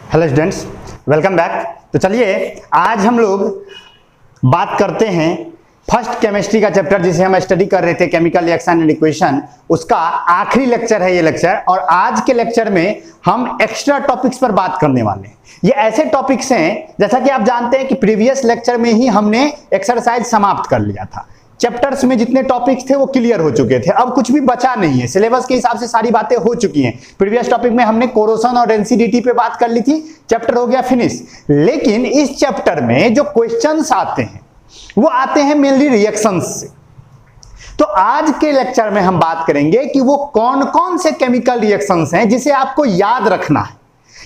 Hello students, welcome back. तो चलिए आज हम लोग बात करते हैं फर्स्ट केमिस्ट्री का चैप्टर जिसे हम स्टडी कर रहे थे, केमिकल रिएक्शन एंड इक्वेशन। उसका आखिरी लेक्चर है ये लेक्चर, और आज के लेक्चर में हम एक्स्ट्रा टॉपिक्स पर बात करने वाले हैं। ये ऐसे टॉपिक्स हैं जैसा कि आप जानते हैं कि प्रीवियस लेक्चर में ही हमने एक्सरसाइज समाप्त कर लिया था। चैप्टर्स में जितने टॉपिक्स थे वो क्लियर हो चुके थे, अब कुछ भी बचा नहीं है। सिलेबस के हिसाब से सारी बातें हो चुकी हैं। प्रीवियस टॉपिक में हमने कोरोशन और डेंसिटी पे बात कर ली थी, चैप्टर हो गया फिनिश। लेकिन इस चैप्टर में जो क्वेश्चंस आते हैं वो आते हैं मेनली रिएक्शंस से। तो आज के लेक्चर में हम बात करेंगे कि वो कौन कौन से केमिकल रिएक्शंस हैं जिसे आपको याद रखना है।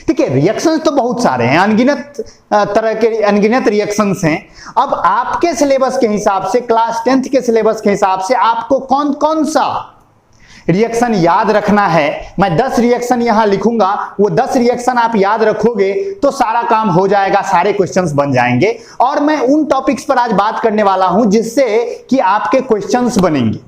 ठीक है, रिएक्शंस तो बहुत सारे हैं, अनगिनत तरह के अनगिनत रिएक्शंस हैं। अब आपके सिलेबस के हिसाब से, क्लास 10th के सिलेबस के हिसाब से आपको कौन कौन सा रिएक्शन याद रखना है, मैं 10 रिएक्शन यहां लिखूंगा। वो 10 रिएक्शन आप याद रखोगे तो सारा काम हो जाएगा, सारे क्वेश्चंस बन जाएंगे। और मैं उन टॉपिक्स पर आज बात करने वाला हूं जिससे कि आपके क्वेश्चंस बनेंगे।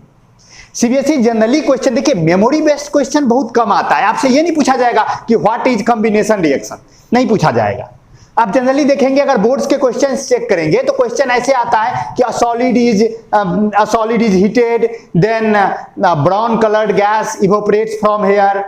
सीबीएसई जनरली क्वेश्चन, देखिए मेमोरी बेस्ड क्वेश्चन बहुत कम आता है। आपसे ये नहीं पूछा जाएगा कि व्हाट इज कॉम्बिनेशन रिएक्शन, नहीं पूछा जाएगा। आप जनरली देखेंगे, अगर बोर्ड्स के क्वेश्चंस चेक करेंगे तो क्वेश्चन ऐसे आता है कि a solid is heated, then brown colored gas evaporates from here,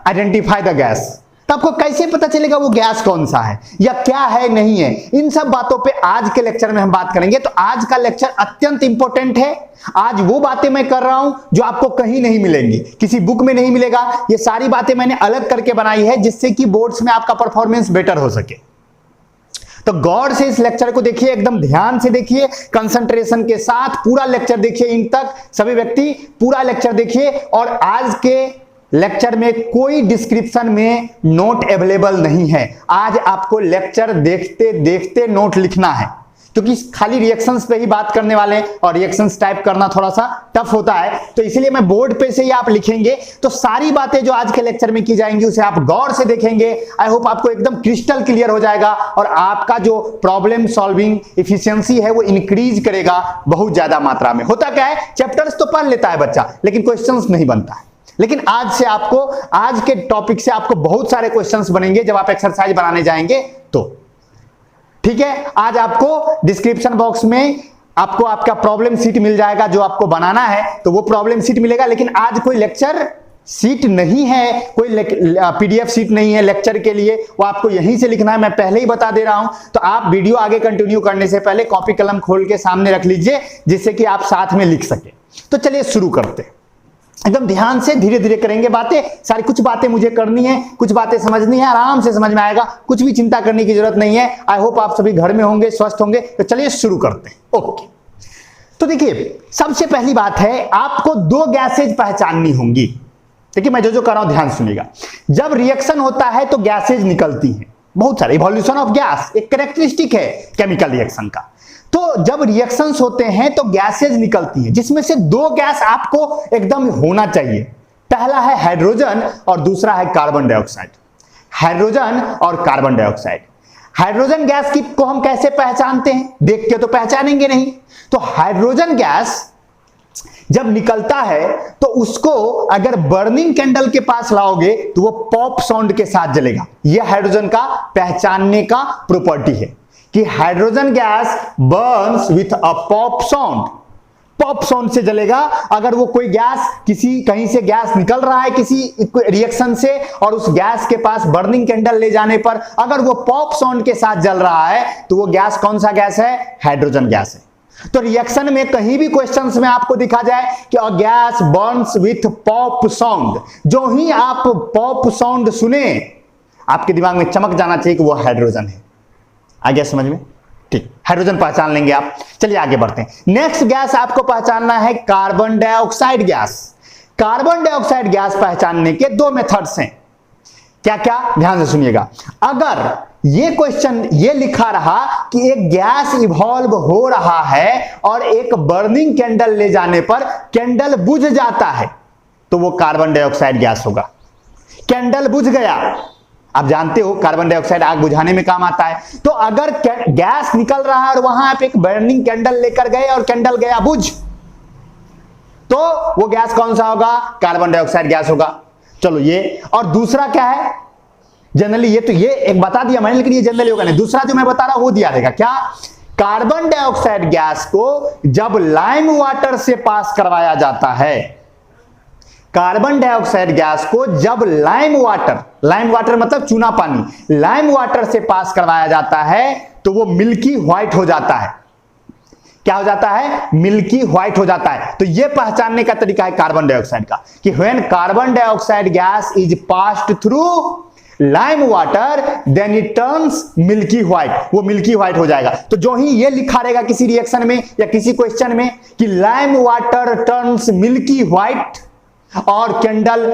identify the gas। तो आपको कैसे पता चलेगा वो गैस कौन सा है या क्या है नहीं है, इन सब बातों पे आज के लेक्चर में हम बात करेंगे। तो आज का लेक्चर अत्यंत इंपॉर्टेंट है। आज वो बातें मैं कर रहा हूं जो आपको कहीं नहीं मिलेंगी, किसी बुक में नहीं मिलेगा। ये सारी बातें मैंने अलग करके बनाई है जिससे कि बोर्ड्स में आपका परफॉर्मेंस बेटर हो सके। तो गौर से इस लेक्चर को देखिए, एकदम ध्यान से देखिए, कंसंट्रेशन के साथ पूरा लेक्चर देखिए। इन तक सभी व्यक्ति पूरा लेक्चर देखिए। और आज के लेक्चर में कोई डिस्क्रिप्शन में नोट अवेलेबल नहीं है। आज आपको लेक्चर देखते देखते नोट लिखना है, क्योंकि खाली रिएक्शंस पे ही बात करने वाले हैं और रिएक्शंस टाइप करना थोड़ा सा टफ होता है। तो इसीलिए मैं बोर्ड पे से ही आप लिखेंगे। तो सारी बातें जो आज के लेक्चर में की जाएंगी उसे आप गौर से देखेंगे। आई होप आपको एकदम क्रिस्टल क्लियर हो जाएगा और आपका जो प्रॉब्लम सॉल्विंग इफिशियंसी है वो इंक्रीज करेगा बहुत ज्यादा मात्रा में। होता क्या है, चैप्टर्स तो पढ़ लेता है बच्चा लेकिन क्वेश्चंस नहीं बनता है। लेकिन आज से आपको, आज के टॉपिक से आपको बहुत सारे क्वेश्चंस बनेंगे जब आप एक्सरसाइज बनाने जाएंगे तो। ठीक है, आज आपको डिस्क्रिप्शन बॉक्स में आपको आपका प्रॉब्लम शीट मिल जाएगा जो आपको बनाना है, तो वो प्रॉब्लम शीट मिलेगा। लेकिन आज कोई लेक्चर शीट नहीं है, कोई पीडीएफ शीट नहीं है लेक्चर के लिए, वो आपको यहीं से लिखना है। मैं पहले ही बता दे रहा हूं। तो आप वीडियो आगे कंटिन्यू करने से पहले कॉपी कलम खोल के सामने रख लीजिए जिससे कि आप साथ में लिख सके। तो चलिए शुरू करते हैं। एकदम ध्यान से धीरे धीरे करेंगे बातें सारी। कुछ बातें मुझे करनी है, कुछ बातें समझनी है, आराम से समझ में आएगा, कुछ भी चिंता करने की जरूरत नहीं है। आई होप आप सभी घर में होंगे, स्वस्थ होंगे। तो चलिए शुरू करते हैं। ओके, तो देखिए सबसे पहली बात है, आपको 2 गैसेज पहचाननी होंगी। देखिए मैं जो कर रहा हूं ध्यान सुनिएगा। जब रिएक्शन होता है तो गैसेज निकलती हैं बहुत सारे। इवोल्यूशन ऑफ गैस एक कैरेक्टरिस्टिक है केमिकल रिएक्शन का। तो जब रिएक्शंस होते हैं तो गैसेज निकलती हैं, जिसमें से 2 गैस आपको एकदम होना चाहिए। पहला है हाइड्रोजन और दूसरा है कार्बन डाइऑक्साइड। हाइड्रोजन और कार्बन डाइऑक्साइड। हाइड्रोजन गैस की को हम कैसे पहचानते हैं, देख के तो पहचानेंगे नहीं। तो हाइड्रोजन गैस जब निकलता है तो उसको अगर बर्निंग कैंडल के पास लाओगे तो वो पॉप साउंड के साथ जलेगा। यह हाइड्रोजन का पहचानने का प्रॉपर्टी है कि hydrogen gas Burns with a pop sound. Pop sound से जलेगा। अगर वो कोई गैस, किसी कहीं से गैस निकल रहा है किसी रिएक्शन से, और उस गैस के पास बर्निंग कैंडल ले जाने पर अगर वो पॉप साउंड के साथ जल रहा है तो वो गैस कौन सा गैस है, हाइड्रोजन गैस है। तो रिएक्शन में कहीं भी क्वेश्चंस में आपको दिखा जाए कि a gas Burns with pop sound, जो ही आप पॉप साउंड सुने आपके दिमाग में चमक जाना चाहिए कि वो हाइड्रोजन है। आ गया समझ में? ठीक, हाइड्रोजन पहचान लेंगे आप। चलिए आगे बढ़ते हैं। नेक्स्ट गैस आपको पहचानना है carbon dioxide gas. Carbon dioxide gas पहचानने के 2 मेथड्स हैं। क्या क्या, ध्यान से सुनिएगा। अगर ये क्वेश्चन ये लिखा रहा कि एक गैस इवॉल्व हो रहा है और एक बर्निंग कैंडल ले जाने पर कैंडल बुझ जाता है तो वो कार्बन डाइऑक्साइड गैस होगा। कैंडल बुझ गया, आप जानते हो कार्बन डाइऑक्साइड आग बुझाने में काम आता है। तो अगर गैस निकल रहा है और वहां आप एक बर्निंग कैंडल लेकर गए और कैंडल गया बुझ, तो वो गैस कौन सा होगा, कार्बन डाइऑक्साइड गैस होगा। चलो ये, और दूसरा क्या है, जनरली ये एक बता दिया मैंने, लेकिन ये जनरली होगा नहीं। दूसरा जो मैं बता रहा हूं वो दिया रहेगा क्या, कार्बन डाइऑक्साइड गैस को जब लाइम वाटर से पास करवाया जाता है, कार्बन डाइऑक्साइड गैस को जब लाइम वाटर मतलब चूना पानी, लाइम वाटर से पास करवाया जाता है तो वो मिल्की व्हाइट हो जाता है। क्या हो जाता है, मिल्की व्हाइट हो जाता है। तो ये पहचानने का तरीका है कार्बन डाइऑक्साइड का कि when carbon dioxide gas is passed through lime water then it turns milky white, वो मिल्की व्हाइट हो जाएगा। तो जो ही ये लिखा रहेगा किसी रिएक्शन में या किसी क्वेश्चन में कि lime water turns milky white और कैंडल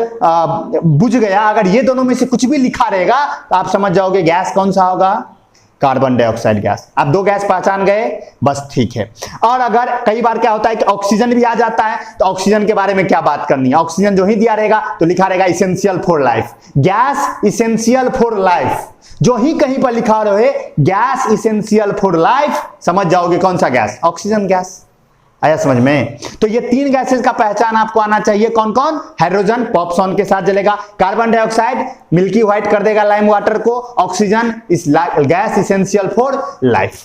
बुझ गया, अगर ये दोनों में से कुछ भी लिखा रहेगा तो आप समझ जाओगे गैस कौन सा होगा, कार्बन डाइऑक्साइड गैस। आप दो गैस पहचान गए, बस ठीक है। और अगर कई बार क्या होता है कि ऑक्सीजन भी आ जाता है, तो ऑक्सीजन के बारे में क्या बात करनी है, ऑक्सीजन जो ही दिया रहेगा तो लिखा रहेगा essential for life, gas essential for life. जो ही कहीं पर लिखा रहे गैस इसेंशियल फॉर लाइफ, समझ जाओगे कौन सा गैस, ऑक्सीजन गैस। आया समझ में। तो ये तीन गैसेस का पहचान आपको आना चाहिए, कौन कौन, हाइड्रोजन पॉप्सॉन के साथ जलेगा, कार्बन डाइऑक्साइड मिल्की व्हाइट कर देगा लाइम वाटर को, ऑक्सीजन इस गैस इसेंशियल फॉर लाइफ।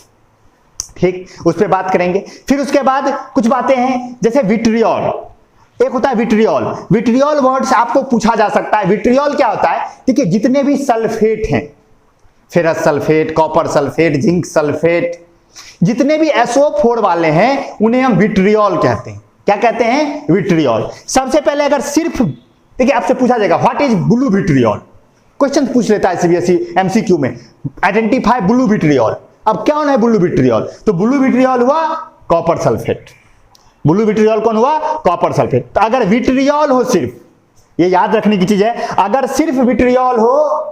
ठीक, उस पर बात करेंगे। फिर उसके बाद कुछ बातें हैं जैसे विट्रियोल, एक होता है विट्रियोल। विट्रियोल वर्ड्स आपको पूछा जा सकता है, विट्रियोल क्या होता है, ठीक है, जितने भी सल्फेट हैं, ferrous sulphate, copper sulphate, zinc sulphate, जितने भी SO4 वाले हैं उन्हें हम विट्रियोल कहते हैं। क्या कहते हैं, विट्रियोल। सबसे पहले अगर सिर्फ देखिए आपसे पूछा जाएगा what is blue vitriol, question पूछ लेता है CBSE MCQ में, आइडेंटिफाई ब्लू विट्रियोल। अब क्या है ब्लू विट्रियोल, तो ब्लू विट्रियोल हुआ कॉपर सल्फेट। ब्लू विट्रियोल कौन हुआ, कॉपर सल्फेट। तो अगर विट्रियोल हो सिर्फ, ये याद रखने की चीज है, अगर सिर्फ विट्रियोल हो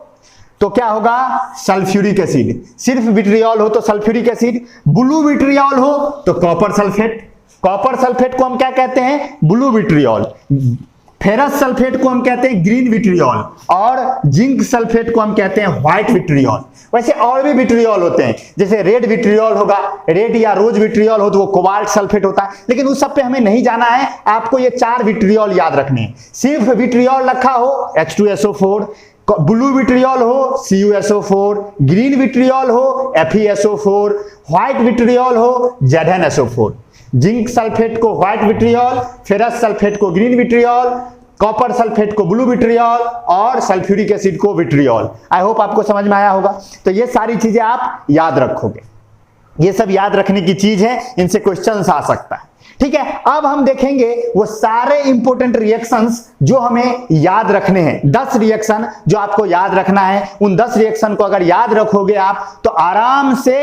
तो क्या होगा, सल्फ्यूरिक एसिड। सिर्फ विट्रियोल हो तो सल्फ्यूरिक एसिड, ब्लू विट्रियोल हो तो कॉपर सल्फेट। कॉपर सल्फेट को हम क्या कहते हैं, ब्लू विट्रियोल। फेरस सल्फेट को हम कहते हैं ग्रीन विट्रियोल, और जिंक सल्फेट को हम कहते हैं व्हाइट विट्रियोल। वैसे और भी विट्रियोल होते हैं, जैसे रेड विट्रियोल होगा, रेड या रोज विट्रियोल हो तो वो कोबाल्ट सल्फेट होता है, लेकिन उस सब पे हमें नहीं जाना है। आपको ये चार विट्रियोल याद रखने हैं। सिर्फ विट्रियोल रखा हो H2SO4, ब्लू विट्रियोल हो CuSO4, ग्रीन विट्रियोल हो FeSO4, व्हाइट विट्रियोल हो ZnSO4। जिंक सल्फेट को व्हाइट विट्रियोल, फेरस सल्फेट को ग्रीन विट्रियोल, कॉपर सल्फेट को ब्लू विट्रियोल और सल्फ्यूरिक एसिड को विट्रियोल। आई होप आपको समझ में आया होगा। तो ये सारी चीजें आप याद रखोगे, ये सब याद रखने की चीज है, इनसे क्वेश्चंस आ सकता है। ठीक है, अब हम देखेंगे वो सारे इंपॉर्टेंट रिएक्शंस जो हमें याद रखने हैं। 10 रिएक्शन जो आपको याद रखना है, उन 10 रिएक्शन को अगर याद रखोगे आप तो आराम से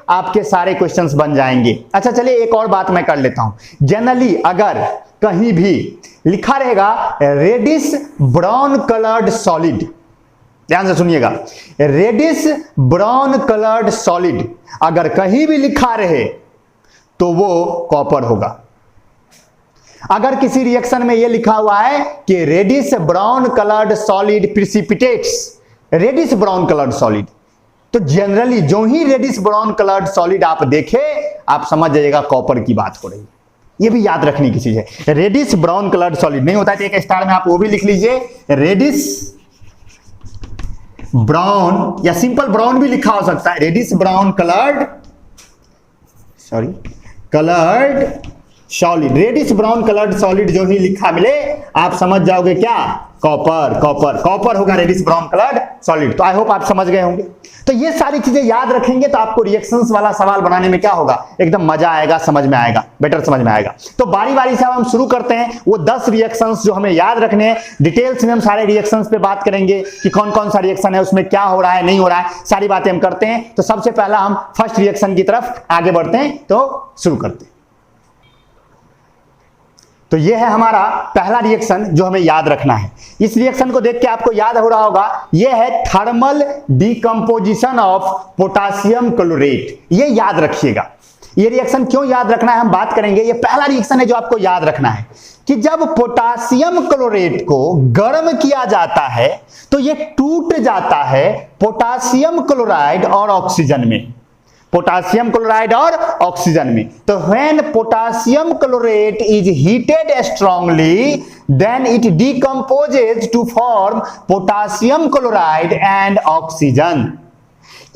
आपके सारे क्वेश्चंस बन जाएंगे। अच्छा चलिए एक और बात मैं कर लेता हूं। जनरली अगर कहीं भी लिखा रहेगा रेडिश ब्राउन कलर्ड सॉलिड, ध्यान से सुनिएगा, रेडिश ब्राउन कलर्ड सॉलिड अगर कहीं भी लिखा रहे तो वो कॉपर होगा। अगर किसी रिएक्शन में यह लिखा हुआ है कि reddish brown coloured solid precipitates, reddish brown coloured solid, तो जनरली जो ही रेडिश ब्राउन कलर्ड सॉलिड आप देखे आप समझ जाइएगा कॉपर की बात हो रही है। ये भी याद रखने की चीज है। रेडिश ब्राउन कलर्ड सॉलिड नहीं होता है तो एक स्टार में आप वो भी लिख लीजिए, रेडिश ब्राउन, या सिंपल ब्राउन भी लिखा हो सकता है, reddish brown coloured solid. Reddish brown coloured solid जो ही लिखा मिले आप समझ जाओगे क्या, कॉपर होगा रेडिश ब्राउन कलर्ड सॉलिड। तो आई होप आप समझ गए होंगे। तो ये सारी चीजें याद रखेंगे तो आपको रिएक्शंस वाला सवाल बनाने में क्या होगा, एकदम मजा आएगा, समझ में आएगा, बेटर समझ में आएगा। तो बारी बारी से हम शुरू करते हैं। वो 10 रिएक्शंस जो हमें याद रखने हैं, डिटेल्स में हम सारे रिएक्शंस पे बात करेंगे कि कौन कौन सा रिएक्शन है, उसमें क्या हो रहा है, नहीं हो रहा है, सारी बातें हम करते हैं। तो सबसे पहला हम फर्स्ट रिएक्शन की तरफ आगे बढ़ते हैं, तो शुरू करते हैं। तो ये है हमारा पहला रिएक्शन जो हमें याद रखना है। इस रिएक्शन को देख के आपको याद हो रहा होगा, ये है thermal decomposition of potassium chlorate. ये याद रखिएगा। ये रिएक्शन क्यों याद रखना है हम बात करेंगे। ये पहला रिएक्शन है जो आपको याद रखना है कि जब पोटासियम क्लोरेट को गर्म किया जाता है तो ये टूट जाता है पोटासियम क्लोराइड और ऑक्सीजन में, पोटासियम क्लोराइड और ऑक्सीजन में। तो when potassium chlorate is heated strongly then it decomposes to form potassium chloride and oxygen.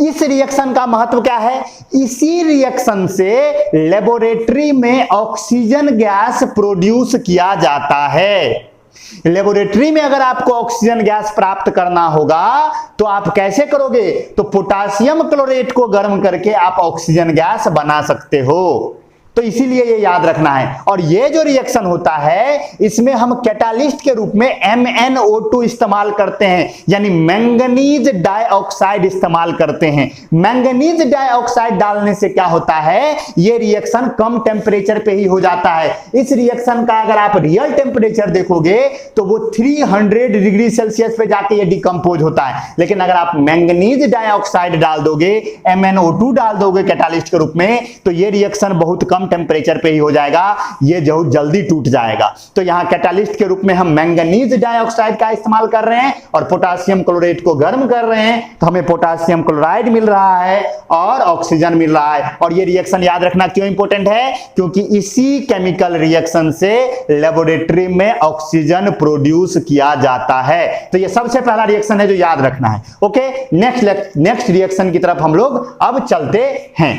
इस रिएक्शन का महत्व क्या है? इसी रिएक्शन से लेबोरेटरी में ऑक्सीजन गैस प्रोड्यूस किया जाता है। लेबोरेटरी में अगर आपको ऑक्सीजन गैस प्राप्त करना होगा तो आप कैसे करोगे? तो पोटासियम क्लोरेट को गर्म करके आप ऑक्सीजन गैस बना सकते हो। तो इसीलिए ये याद रखना है। और ये जो रिएक्शन होता है इसमें हम कैटालिस्ट के रूप में MnO2 इस्तेमाल करते हैं, यानी मैंगनीज डाइऑक्साइड इस्तेमाल करते हैं। मैंगनीज डाइऑक्साइड डालने से क्या होता है? ये रिएक्शन कम टेम्परेचर पे ही हो जाता है। इस रिएक्शन का अगर आप रियल टेम्परेचर देखोगे तो वो 300 डिग्री सेल्सियस पे जाके ये डिकम्पोज होता है। लेकिन अगर आप मैंगनीज डाइऑक्साइड डाल दोगे, MnO2 डाल दोगे कैटालिस्ट के रूप में, तो ये रिएक्शन बहुत कम टेम्परेचर पे ही हो जाएगा, ये बहुत जल्दी टूट जाएगा। तो यहां कैटालिस्ट के रूप में हम मैंगनीज डाइऑक्साइड का इस्तेमाल कर रहे हैं और पोटासियम क्लोरेट को गर्म कर रहे हैं, तो हमें पोटासियम क्लोराइड मिल रहा है और ऑक्सीजन मिल रहा है। और ये रिएक्शन याद रखना क्यों इंपॉर्टेंट है? क्योंकि इसी केमिकल रिएक्शन से लेबोरेटरी में ऑक्सीजन प्रोड्यूस किया जाता है। तो ये सबसे पहला रिएक्शन है जो याद रखना है। ओके, नेक्स्ट रिएक्शन की तरफ हम लोग अब चलते हैं।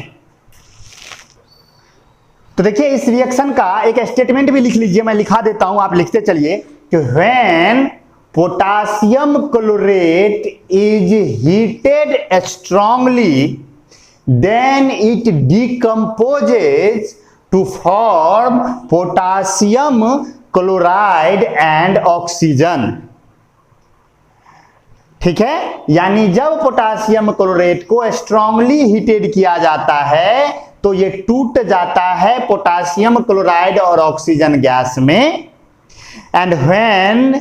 तो देखिए इस रिएक्शन का एक स्टेटमेंट भी लिख लीजिए, मैं लिखा देता हूं, आप लिखते चलिए कि when potassium chlorate is heated strongly then it decomposes to form potassium chloride and oxygen. ठीक है, यानी जब पोटासियम क्लोरेट को स्ट्रांगली हीटेड किया जाता है तो ये टूट जाता है पोटासियम क्लोराइड और ऑक्सीजन गैस में। एंड व्हेन,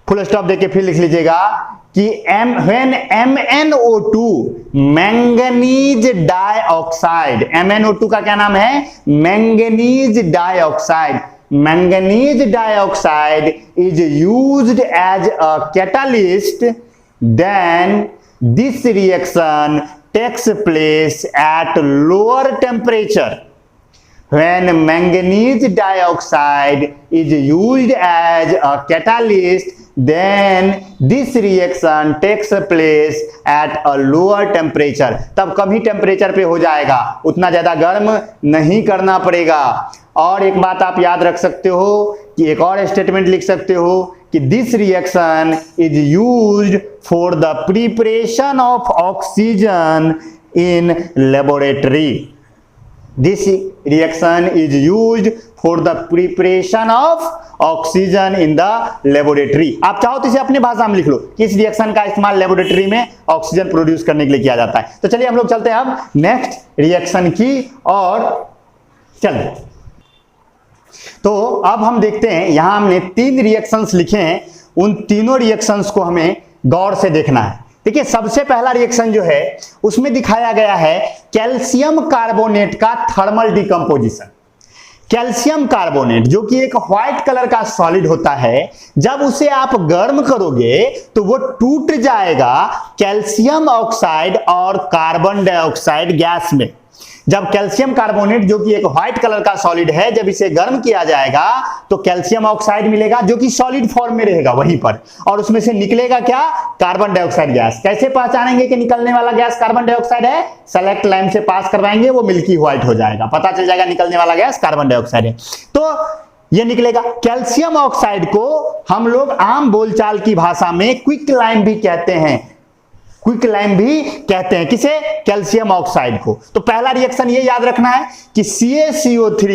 फुल स्टॉप देके फिर लिख लीजिएगा कि when MnO2 manganese dioxide, MnO2 का क्या नाम है? Manganese dioxide. Manganese dioxide is used as a catalyst, then this reaction takes place at lower temperature. When manganese dioxide is used as a catalyst, then this reaction takes place at a lower temperature. तब कम ही temperature पे हो जाएगा, उतना ज्यादा गर्म नहीं करना पड़ेगा। और एक बात आप याद रख सकते हो कि एक और स्टेटमेंट लिख सकते हो कि this reaction is used for the preparation of oxygen in laboratory. This reaction is used for the preparation of oxygen in the laboratory. आप चाहो तो इसे अपने भाषा में लिख लो कि इस रिएक्शन का इस्तेमाल लेबोरेटरी में ऑक्सीजन प्रोड्यूस करने के लिए किया जाता है। तो चलिए हम लोग चलते हैं अब नेक्स्ट रिएक्शन की और चलिए। तो अब हम देखते हैं, यहां हमने 3 रिएक्शंस लिखे हैं, उन तीनों रिएक्शंस को हमें गौर से देखना है। देखिए सबसे पहला रिएक्शन जो है उसमें दिखाया गया है कैल्शियम कार्बोनेट का थर्मल डिकम्पोजिशन। कैल्शियम कार्बोनेट जो कि एक व्हाइट कलर का सॉलिड होता है, जब उसे आप गर्म करोगे तो वो टूट जाएगा कैल्शियम ऑक्साइड और कार्बन डाइऑक्साइड गैस में। जब कैल्शियम कार्बोनेट जो कि एक व्हाइट कलर का सॉलिड है, जब इसे गर्म किया जाएगा तो कैल्शियम ऑक्साइड मिलेगा जो कि सॉलिड फॉर्म में रहेगा वहीं पर, और उसमें से निकलेगा क्या? Carbon dioxide gas. कैसे पहचानेंगे कि निकलने वाला गैस कार्बन डाइऑक्साइड है? सेलेक्ट लाइन से पास करवाएंगे, वो मिल्की व्हाइट हो जाएगा, पता चल जाएगा निकलने वाला गैस कार्बन डाइऑक्साइड है। तो ये निकलेगा। कैल्शियम ऑक्साइड को हम लोग आम बोलचाल की भाषा में क्विक लाइम भी कहते हैं। क्विक लाइम भी कहते हैं किसे? कैल्शियम ऑक्साइड को। तो पहला रिएक्शन ये याद रखना है कि CaCO3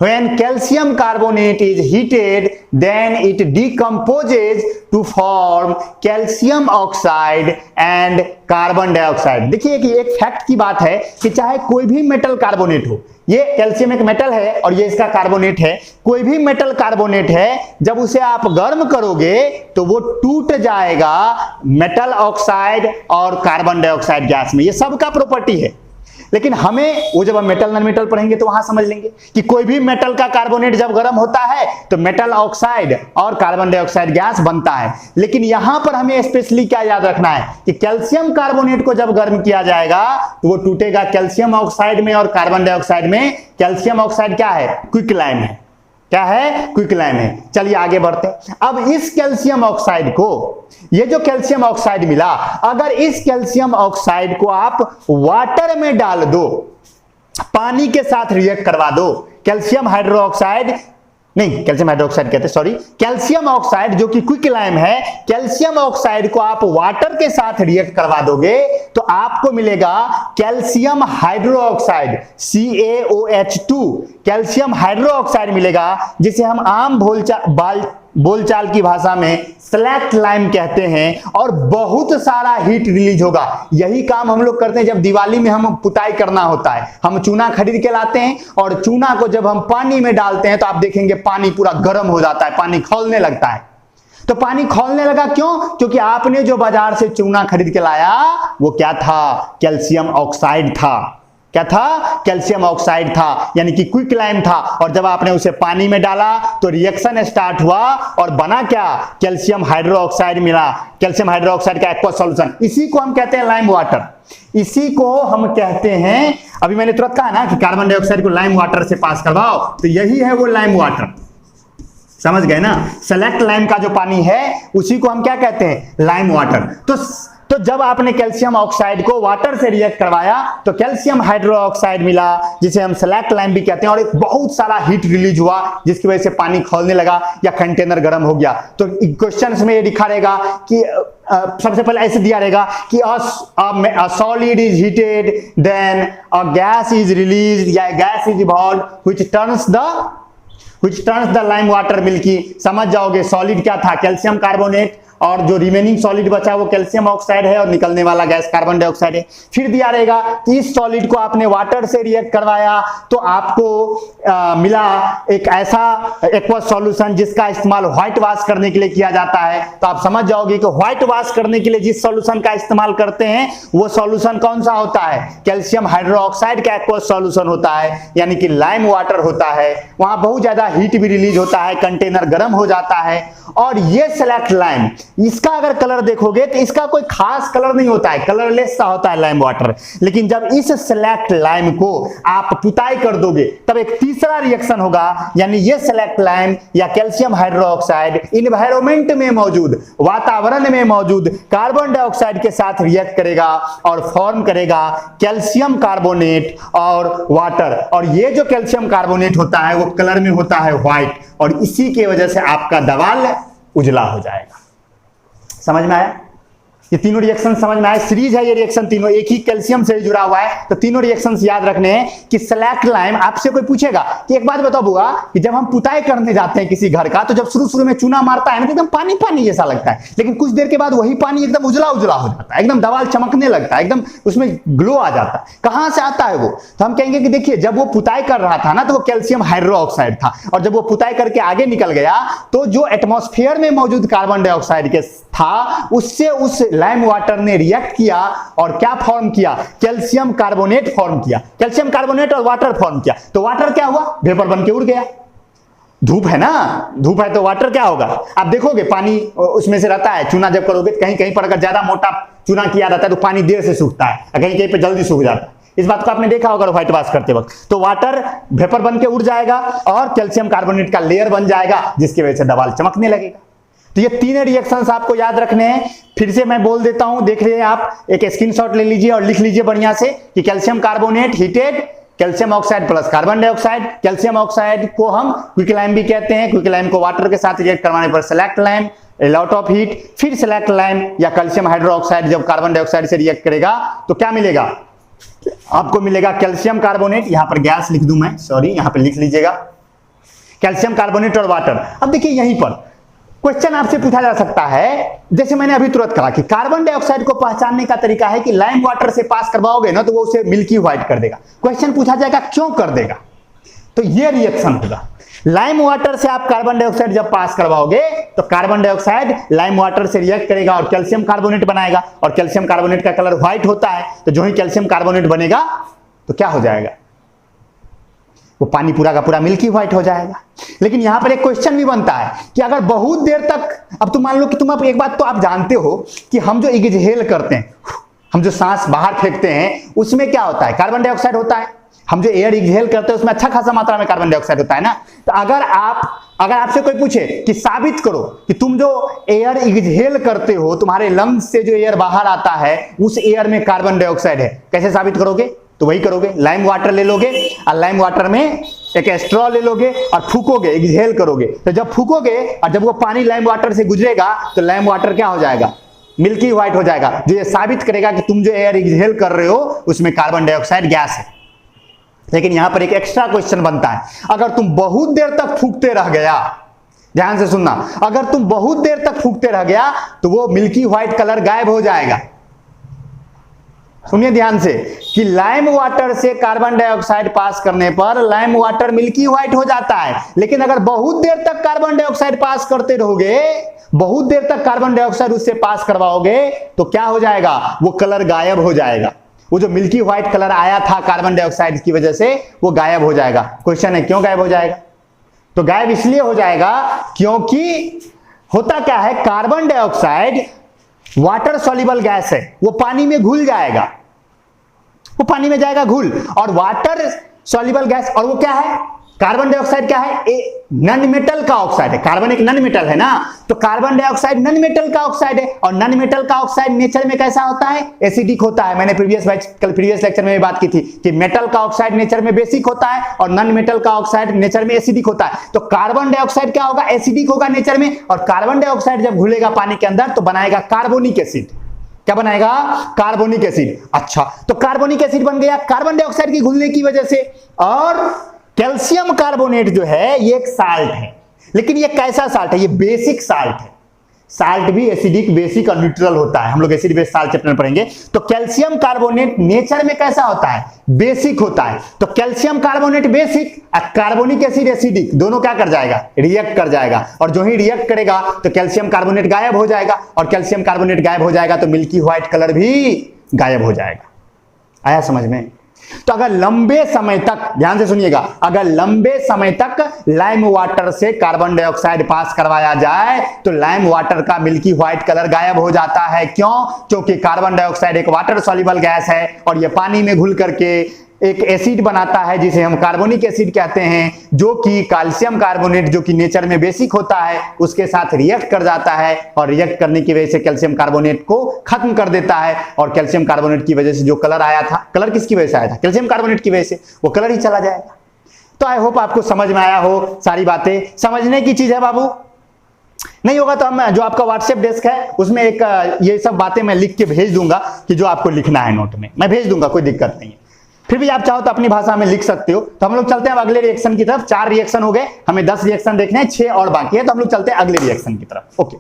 when calcium carbonate is heated then it decomposes to form calcium oxide and carbon dioxide। देखिए कि एक फैक्ट की बात है कि चाहे कोई भी मेटल कार्बोनेट हो, ये कैल्शियम एक मेटल है और ये इसका कार्बोनेट है, कोई भी मेटल कार्बोनेट है जब उसे आप गर्म करोगे तो वो टूट जाएगा मेटल ऑक्साइड और कार्बन डाइऑक्साइड गैस में। ये सबका प्रॉपर्टी है, लेकिन हमें वो जब हम मेटल नॉन मेटल पढ़ेंगे तो वहां समझ लेंगे कि कोई भी मेटल का कार्बोनेट जब गर्म होता है तो मेटल ऑक्साइड और कार्बन डाइऑक्साइड गैस बनता है। लेकिन यहां पर हमें स्पेशली क्या याद रखना है कि कैल्शियम कार्बोनेट को जब गर्म किया जाएगा तो वो टूटेगा कैल्शियम ऑक्साइड में और कार्बन डाइऑक्साइड में। कैल्शियम ऑक्साइड क्या है? क्विक लाइम है। क्या है? क्विकलाइम है। चलिए आगे बढ़ते हैं। अब इस कैल्शियम ऑक्साइड को, ये जो कैल्शियम ऑक्साइड मिला, अगर इस कैल्शियम ऑक्साइड को आप वाटर में डाल दो, पानी के साथ रिएक्ट करवा दो, कैल्शियम हाइड्रोक्साइड नहीं, कैल्शियम हाइड्रोक्साइड कहते हैं, सॉरी, कैल्शियम ऑक्साइड जो कि क्विकलाइम है, कैल्शियम ऑक्साइड को आप वाटर के साथ रिएक्ट करवा दोगे तो आपको मिलेगा calcium hydroxide, CaOH2, calcium hydroxide मिलेगा, जिसे हम आम बोलचाल की भाषा में स्लैक्ट लाइम कहते हैं, और बहुत सारा हीट रिलीज होगा। यही काम हम लोग करते हैं जब दिवाली में हम पुताई करना होता है। हम चूना खरीद के लाते हैं और चूना को जब हम पानी में डालते हैं तो आप देखेंगे पानी पूरा गर्म हो जाता है, पानी खौलने लगता है। तो पानी खौलने लगा क्यों? क्योंकि आपने जो बाजार से चूना खरीद के लाया वो क्या था? कैल्शियम ऑक्साइड था। क्या था? कैल्शियम ऑक्साइड था, यानी कि क्विकलाइम था। और जब आपने उसे पानी में डाला तो रिएक्शन स्टार्ट हुआ और बना क्या? कैल्शियम हाइड्रोक्साइड मिला, कैल्शियम हाइड्रोक्साइड का एक्वा सॉल्यूशन। इसी को हम कहते हैं लाइम वाटर, इसी को हम कहते हैं, अभी मैंने तुरंत कहा ना कि कार्बन डाइऑक्साइड को लाइम वाटर से पास करवाओ, तो यही है वो लाइम वाटर। समझ गए ना? सेलेक्ट लाइम का जो पानी है उसी को हम क्या कहते हैं? Lime water. तो जब आपने कैल्शियम ऑक्साइड को वाटर से रिएक्ट करवाया तो कैल्शियम हाइड्रोक्साइड मिला, जिसे हम सेलेक्ट लाइम भी कहते हैं, और एक बहुत सारा हीट रिलीज हुआ जिसकी वजह से पानी खौलने लगा या कंटेनर गर्म हो गया। तो क्वेश्चन में ये दिखा रहेगा कि सबसे पहले ऐसे दिया रहेगा कि a solid is heated, then a gas is released या gas is evolved which turns the lime water milky। समझ जाओगे सॉलिड क्या था? कैल्शियम कार्बोनेट, और जो रिमेनिंग सॉलिड बचा वो कैल्शियम ऑक्साइड है और निकलने वाला गैस कार्बन डाइऑक्साइड है। फिर दिया रहेगा कि इस सॉलिड को आपने वाटर से रिएक्ट करवाया तो आपको मिला एक ऐसा एक्वस सॉल्यूशन जिसका इस्तेमाल व्हाइट वॉश करने के लिए किया जाता है। तो आप समझ जाओगे कि व्हाइट वॉश करने के लिए जिस सॉल्यूशन का इस्तेमाल करते हैं वो सॉल्यूशन कौन सा होता है? कैल्शियम हाइड्रोक्साइड का एक्वस सॉल्यूशन होता है, यानी कि लाइम वाटर होता है। वहां बहुत ज्यादा हीट भी रिलीज होता है, कंटेनर गर्म हो जाता है। और ये सेलेक्ट लाइम, इसका अगर कलर देखोगे तो इसका कोई खास कलर नहीं होता है, कलरलेस सा होता है लाइम वाटर। लेकिन जब इस सेलेक्ट लाइम को आप पुताई कर दोगे तब एक तीसरा रिएक्शन होगा, यानी ये सेलेक्ट लाइम या कैल्शियम हाइड्रोक्साइड इन्वायरमेंट में मौजूद, वातावरण में मौजूद कार्बन डाइऑक्साइड के साथ रिएक्ट करेगा और फॉर्म करेगा कैल्शियम कार्बोनेट और वाटर। और ये जो कैल्शियम कार्बोनेट होता है वो कलर में होता है व्हाइट, और इसी की वजह से आपका दवाल उजला हो जाएगा। समझ में आया? ये तीनों रिएक्शन समझ में आए? सीरीज है ये रिएक्शन, तीनों एक ही कैल्शियम से जुड़ा हुआ है। तो तीनों रिएक्शंस याद रखने हैं कि सेलेक्ट लाइम। आपसे कोई पूछेगा कि एक बात बताओ बुआ, कि जब हम पुताई करने जाते हैं किसी घर का तो जब शुरू में चूना मारता है ना तो एकदम पानी पानी जैसा लगता है, लेकिन कुछ देर के बाद वही पानी एकदम उजला उजला हो जाता है, एकदम दवाल चमकने लगता है, एकदम उसमें ग्लो आ जाता है। कहां से आता है वो? तो हम कहेंगे कि देखिए जब वो पुताई कर रहा था ना तो वो कैल्शियम हाइड्रोक्साइड था, और जब वो पुताई करके आगे निकल गया तो जो एटमॉस्फेयर में मौजूद कार्बन डाइऑक्साइड के था उससे उस लाइम वाटर ने रिएक्ट किया और क्या फॉर्म किया? कैल्शियम कार्बोनेट फॉर्म किया। कैल्शियम कार्बोनेट और वाटर फॉर्म किया तो वाटर क्या हुआ? वेपर बन के उड़ गया। धूप है ना, धूप है तो वाटर क्या होगा? आप देखोगे पानी उसमें से रहता है। चूना जब करोगे कहीं कहीं पर अगर ज्यादा मोटा चूना किया रहता है तो पानी देर से सूखता है, कहीं कहीं पर जल्दी सूख जाता है। इस बात को आपने देखा होगा व्हाइट वॉश करते वक्त। तो वाटर वेपर बन के उड़ जाएगा और कैल्शियम कार्बोनेट का लेयर बन जाएगा जिसकी वजह से दवाल चमकने लगेगा। तो ये तीन रिएक्शंस आपको याद रखने हैं। फिर से मैं बोल देता हूं, देख रहे हैं आप, एक स्क्रीनशॉट ले लीजिए और लिख लीजिए बढ़िया से कि calcium carbonate heated, calcium oxide plus carbon dioxide. Calcium oxide को हम क्विकलाइम भी कहते हैं। क्विकलाइम को वाटर के साथ रिएक्ट करवाने पर select lime, lot of heat. फिर सेलेक्ट लाइम या कैल्शियम हाइड्रोक्साइड जब कार्बन डाइऑक्साइड से रिएक्ट करेगा तो क्या मिलेगा? आपको मिलेगा कैल्शियम कार्बोनेट। यहां पर गैस लिख दूं मैं, सॉरी, यहां पर लिख लीजिएगा कैल्शियम कार्बोनेट और वाटर। अब देखिए यहीं पर क्वेश्चन आपसे पूछा जा सकता है, जैसे मैंने अभी तुरंत कहा कि कार्बन डाइऑक्साइड को पहचानने का तरीका है कि लाइम वाटर से पास करवाओगे ना तो वो उसे मिल्की व्हाइट कर देगा। क्वेश्चन पूछा जाएगा क्यों कर देगा? तो ये रिएक्शन होगा। लाइम वाटर से आप कार्बन डाइऑक्साइड जब पास करवाओगे तो कार्बन डाइऑक्साइड लाइम वाटर से रिएक्ट करेगा और कैल्शियम कार्बोनेट बनाएगा, और कैल्शियम कार्बोनेट का कलर व्हाइट होता है। तो जो ही कैल्शियम कार्बोनेट बनेगा तो क्या हो जाएगा? वो पानी पूरा का पूरा मिल्की व्हाइट हो जाएगा। लेकिन यहां पर एक क्वेश्चन भी बनता है कि अगर बहुत देर तक, अब तुम मान लो कि तुम अब एक बात तो आप जानते हो कि हम जो एक्सहेल करते हैं, हम जो सांस बाहर फेंकते हैं उसमें क्या होता है? कार्बन डाइऑक्साइड होता है। हम जो एयर एक्सहेल करते हैं उसमें अच्छा खासा मात्रा में कार्बन डाइऑक्साइड होता है ना। तो अगर आपसे कोई पूछे कि साबित करो कि तुम जो एयर एक्सहेल करते हो, तुम्हारे लंग्स से जो एयर बाहर आता है उस एयर में कार्बन डाइऑक्साइड है, कैसे साबित करोगे? तो वही करोगे, लाइम वाटर ले लोगे और लाइम वाटर में एक स्ट्रॉ ले लोगे और फूकोगे, एक्सहेल करोगे। तो जब फूकोगे और जब वो पानी लाइम वाटर से गुजरेगा तो लाइम वाटर क्या हो जाएगा? मिल्की व्हाइट हो जाएगा, जो ये साबित करेगा कि तुम जो एयर एक्सहेल कर रहे हो उसमें कार्बन डाइऑक्साइड गैस है। लेकिन यहां पर एक एक्स्ट्रा क्वेश्चन बनता है, अगर तुम बहुत देर तक फूकते रह गया, ध्यान से सुनना, अगर तुम बहुत देर तक फूकते रह गया तो वो मिल्की व्हाइट कलर गायब हो जाएगा। सुनिए ध्यान से कि लाइम वाटर से कार्बन डाइऑक्साइड पास करने पर लाइम वाटर मिल्की व्हाइट हो जाता है, लेकिन अगर बहुत देर तक कार्बन डाइऑक्साइड पास करते रहोगे, बहुत देर तक कार्बन डाइऑक्साइड उससे पास करवाओगे तो क्या हो जाएगा? वो कलर गायब हो जाएगा। वो जो मिल्की व्हाइट कलर आया था कार्बन डाइऑक्साइड की वजह से वो गायब हो जाएगा। क्वेश्चन है क्यों गायब हो जाएगा? तो गायब इसलिए हो जाएगा क्योंकि होता क्या है, carbon dioxide water soluble gas है, वो पानी में घुल जाएगा, वो पानी में जाएगा घुल, और वाटर सॉल्युबल गैस, और वो क्या है? कार्बन डाइऑक्साइड क्या है? नॉन मेटल का ऑक्साइड है। कार्बन एक नॉन मेटल है ना, तो कार्बन डाइऑक्साइड नॉन मेटल का ऑक्साइड है, और नॉन मेटल का ऑक्साइड नेचर में कैसा होता है? एसिडिक होता है। मैंने प्रीवियस लेक्चर में बात की थी कि मेटल का ऑक्साइड नेचर में बेसिक होता है और नॉन मेटल का ऑक्साइड नेचर में एसिडिक होता है। तो कार्बन डाइऑक्साइड क्या होगा? एसिडिक होगा नेचर में, और कार्बन डाइऑक्साइड जब घुलेगा पानी के अंदर तो बनाएगा कार्बोनिक एसिड। क्या बनाएगा? Carbonic acid. अच्छा, तो कार्बोनिक एसिड बन गया कार्बन डाइऑक्साइड की घुलने की वजह से। और कैल्शियम कार्बोनेट जो है ये एक साल्ट है, लेकिन ये कैसा साल्ट है? ये बेसिक साल्ट है। साल्ट भी एसिडिक, बेसिक और न्यूट्रल होता है, हम लोग एसिड बेस साल्ट चैप्टर में पढ़ेंगे। तो कैल्शियम कार्बोनेट नेचर में कैसा होता है? बेसिक होता है। तो कैल्शियम कार्बोनेट बेसिक और कार्बोनिक एसिड एसिडिक, दोनों क्या कर जाएगा? रिएक्ट कर जाएगा, और जो ही रिएक्ट करेगा तो कैल्शियम कार्बोनेट गायब हो जाएगा, और कैल्शियम कार्बोनेट गायब हो जाएगा तो मिल्की व्हाइट कलर भी गायब हो जाएगा। आया समझ में? तो अगर लंबे समय तक, ध्यान से सुनिएगा, अगर लंबे समय तक लाइम वाटर से कार्बन डाइऑक्साइड पास करवाया जाए तो लाइम वाटर का मिल्की व्हाइट कलर गायब हो जाता है। क्यों? क्योंकि कार्बन डाइऑक्साइड एक वाटर सॉल्युबल गैस है और यह पानी में घुल करके एक एसिड बनाता है जिसे हम कार्बोनिक एसिड कहते हैं, जो कि कैल्शियम कार्बोनेट जो कि नेचर में बेसिक होता है उसके साथ रिएक्ट कर जाता है, और रिएक्ट करने की वजह से कैल्शियम कार्बोनेट को खत्म कर देता है, और कैल्शियम कार्बोनेट की वजह से जो कलर आया था, कलर किसकी वजह से आया था? कैल्शियम कार्बोनेट की वजह से, वो कलर ही चला जाएगा। तो आई होप आपको समझ में आया हो, सारी बातें समझने की चीज है बाबू। नहीं होगा तो हम जो आपका व्हाट्सएप डेस्क है उसमें एक ये सब बातें मैं लिख के भेज दूंगा कि जो आपको लिखना है नोट में, मैं भेज दूंगा, कोई दिक्कत नहीं है। फिर भी आप चाहो तो अपनी भाषा में लिख सकते हो। तो हम लोग चलते हैं अब अगले रिएक्शन की तरफ। 4 रिएक्शन हो गए, हमें 10 रिएक्शन देखने हैं, 6 और बाकी है, तो हम लोग चलते हैं अगले रिएक्शन की तरफ। ओके,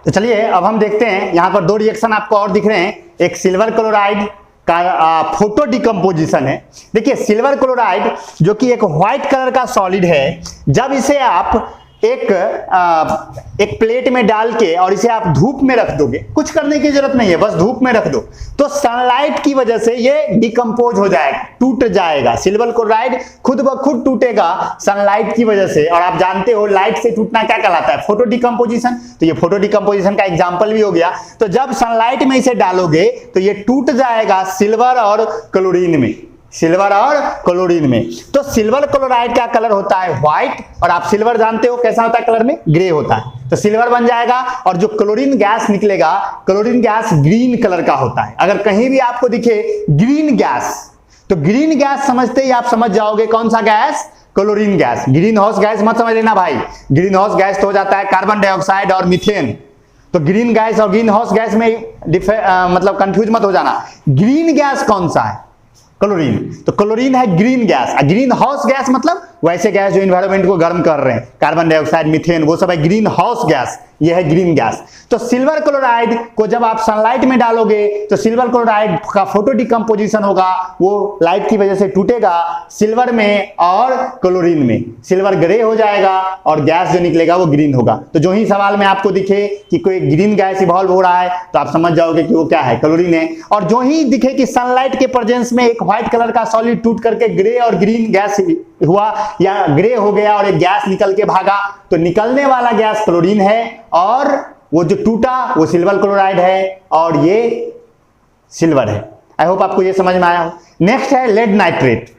तो चलिए अब हम देखते हैं, यहां पर 2 रिएक्शन आपको और दिख रहे हैं। एक सिल्वर क्लोराइड का फोटो डिकम्पोजिशन है। देखिए सिल्वर क्लोराइड जो कि एक व्हाइट कलर का सॉलिड है, जब इसे आप एक प्लेट में डाल के और इसे आप धूप में रख दोगे, कुछ करने की जरूरत नहीं है, बस धूप में रख दो, तो सनलाइट की वजह से ये डिकम्पोज हो जाएगा, टूट जाएगा। सिल्वर क्लोराइड खुद ब खुद टूटेगा सनलाइट की वजह से, और आप जानते हो लाइट से टूटना क्या कहलाता है? Photo decomposition. तो ये फोटो डिकम्पोजिशन का एग्जाम्पल भी हो गया। तो जब सनलाइट में इसे डालोगे तो ये टूट जाएगा सिल्वर और क्लोरीन में, सिल्वर और क्लोरीन में। तो सिल्वर क्लोराइड का कलर होता है व्हाइट, और आप सिल्वर जानते हो कैसा होता है कलर में? ग्रे होता है। तो सिल्वर बन जाएगा, और जो क्लोरीन गैस निकलेगा, क्लोरीन गैस ग्रीन कलर का होता है। अगर कहीं भी आपको दिखे ग्रीन गैस, तो ग्रीन गैस समझते ही आप समझ जाओगे कौन सा gas? Chlorine gas. Green house gas मत समझ लेना भाई, ग्रीन हाउस गैस तो हो जाता है कार्बन डाइऑक्साइड और मीथेन। तो ग्रीन गैस और ग्रीन हाउस गैस में मतलब कंफ्यूज मत हो जाना। ग्रीन गैस कौन सा है? क्लोरीन। तो क्लोरीन है green gas. Green house gas मतलब वैसे गैस जो एनवायरनमेंट को गर्म कर रहे हैं, कार्बन डाइऑक्साइड, मीथेन, वो सब है ग्रीन हाउस गैस, ये है ग्रीन गैस। तो सिल्वर क्लोराइड को जब आप सनलाइट में डालोगे तो सिल्वर क्लोराइड का फोटो डिकम्पोजिशन होगा, वो लाइट की वजह से टूटेगा सिल्वर में और क्लोरीन में, सिल्वर ग्रे हो जाएगा और गैस जो निकलेगा वो ग्रीन होगा। तो जो ही सवाल में आपको दिखे कि कोई ग्रीन गैस इवॉल्व हो रहा है तो आप समझ जाओगे कि वो क्या है? क्लोरीन है। और जो ही दिखे कि सनलाइट के प्रेजेंस में एक व्हाइट कलर का सॉलिड टूट करके ग्रे और ग्रीन गैस हुआ या ग्रे हो गया और एक गैस निकल के भागा, तो निकलने वाला गैस क्लोरीन है, और वो जो टूटा वो सिल्वर क्लोराइड है, और ये सिल्वर है। आई होप आपको ये समझ में आया हो। नेक्स्ट है लेड नाइट्रेट।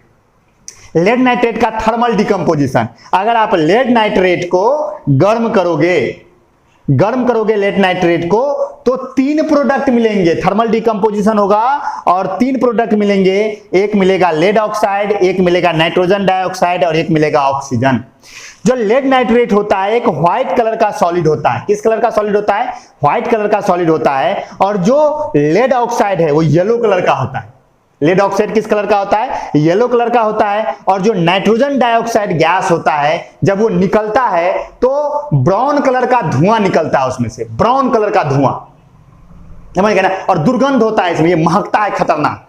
लेड नाइट्रेट का थर्मल डिकम्पोजिशन। अगर आप लेड नाइट्रेट को गर्म करोगे लेड नाइट्रेट को, तो 3 प्रोडक्ट मिलेंगे, थर्मल डिकम्पोजिशन होगा और 3 प्रोडक्ट मिलेंगे। एक मिलेगा लेड ऑक्साइड, एक मिलेगा नाइट्रोजन डाइऑक्साइड और एक मिलेगा ऑक्सीजन। जो लेड नाइट्रेट होता है एक व्हाइट कलर का सॉलिड होता है। किस कलर का सॉलिड होता है? व्हाइट कलर का सॉलिड होता है। और जो लेड ऑक्साइड है वो येलो कलर का होता है। लेड ऑक्साइड किस कलर का होता है? येलो कलर का होता है। और जो नाइट्रोजन डाइऑक्साइड गैस होता है, जब वो निकलता है तो ब्राउन कलर का धुआं निकलता है उसमें से, ब्राउन कलर का धुआं, समझ गए ना। और दुर्गंध होता है इसमें, ये महकता है खतरनाक।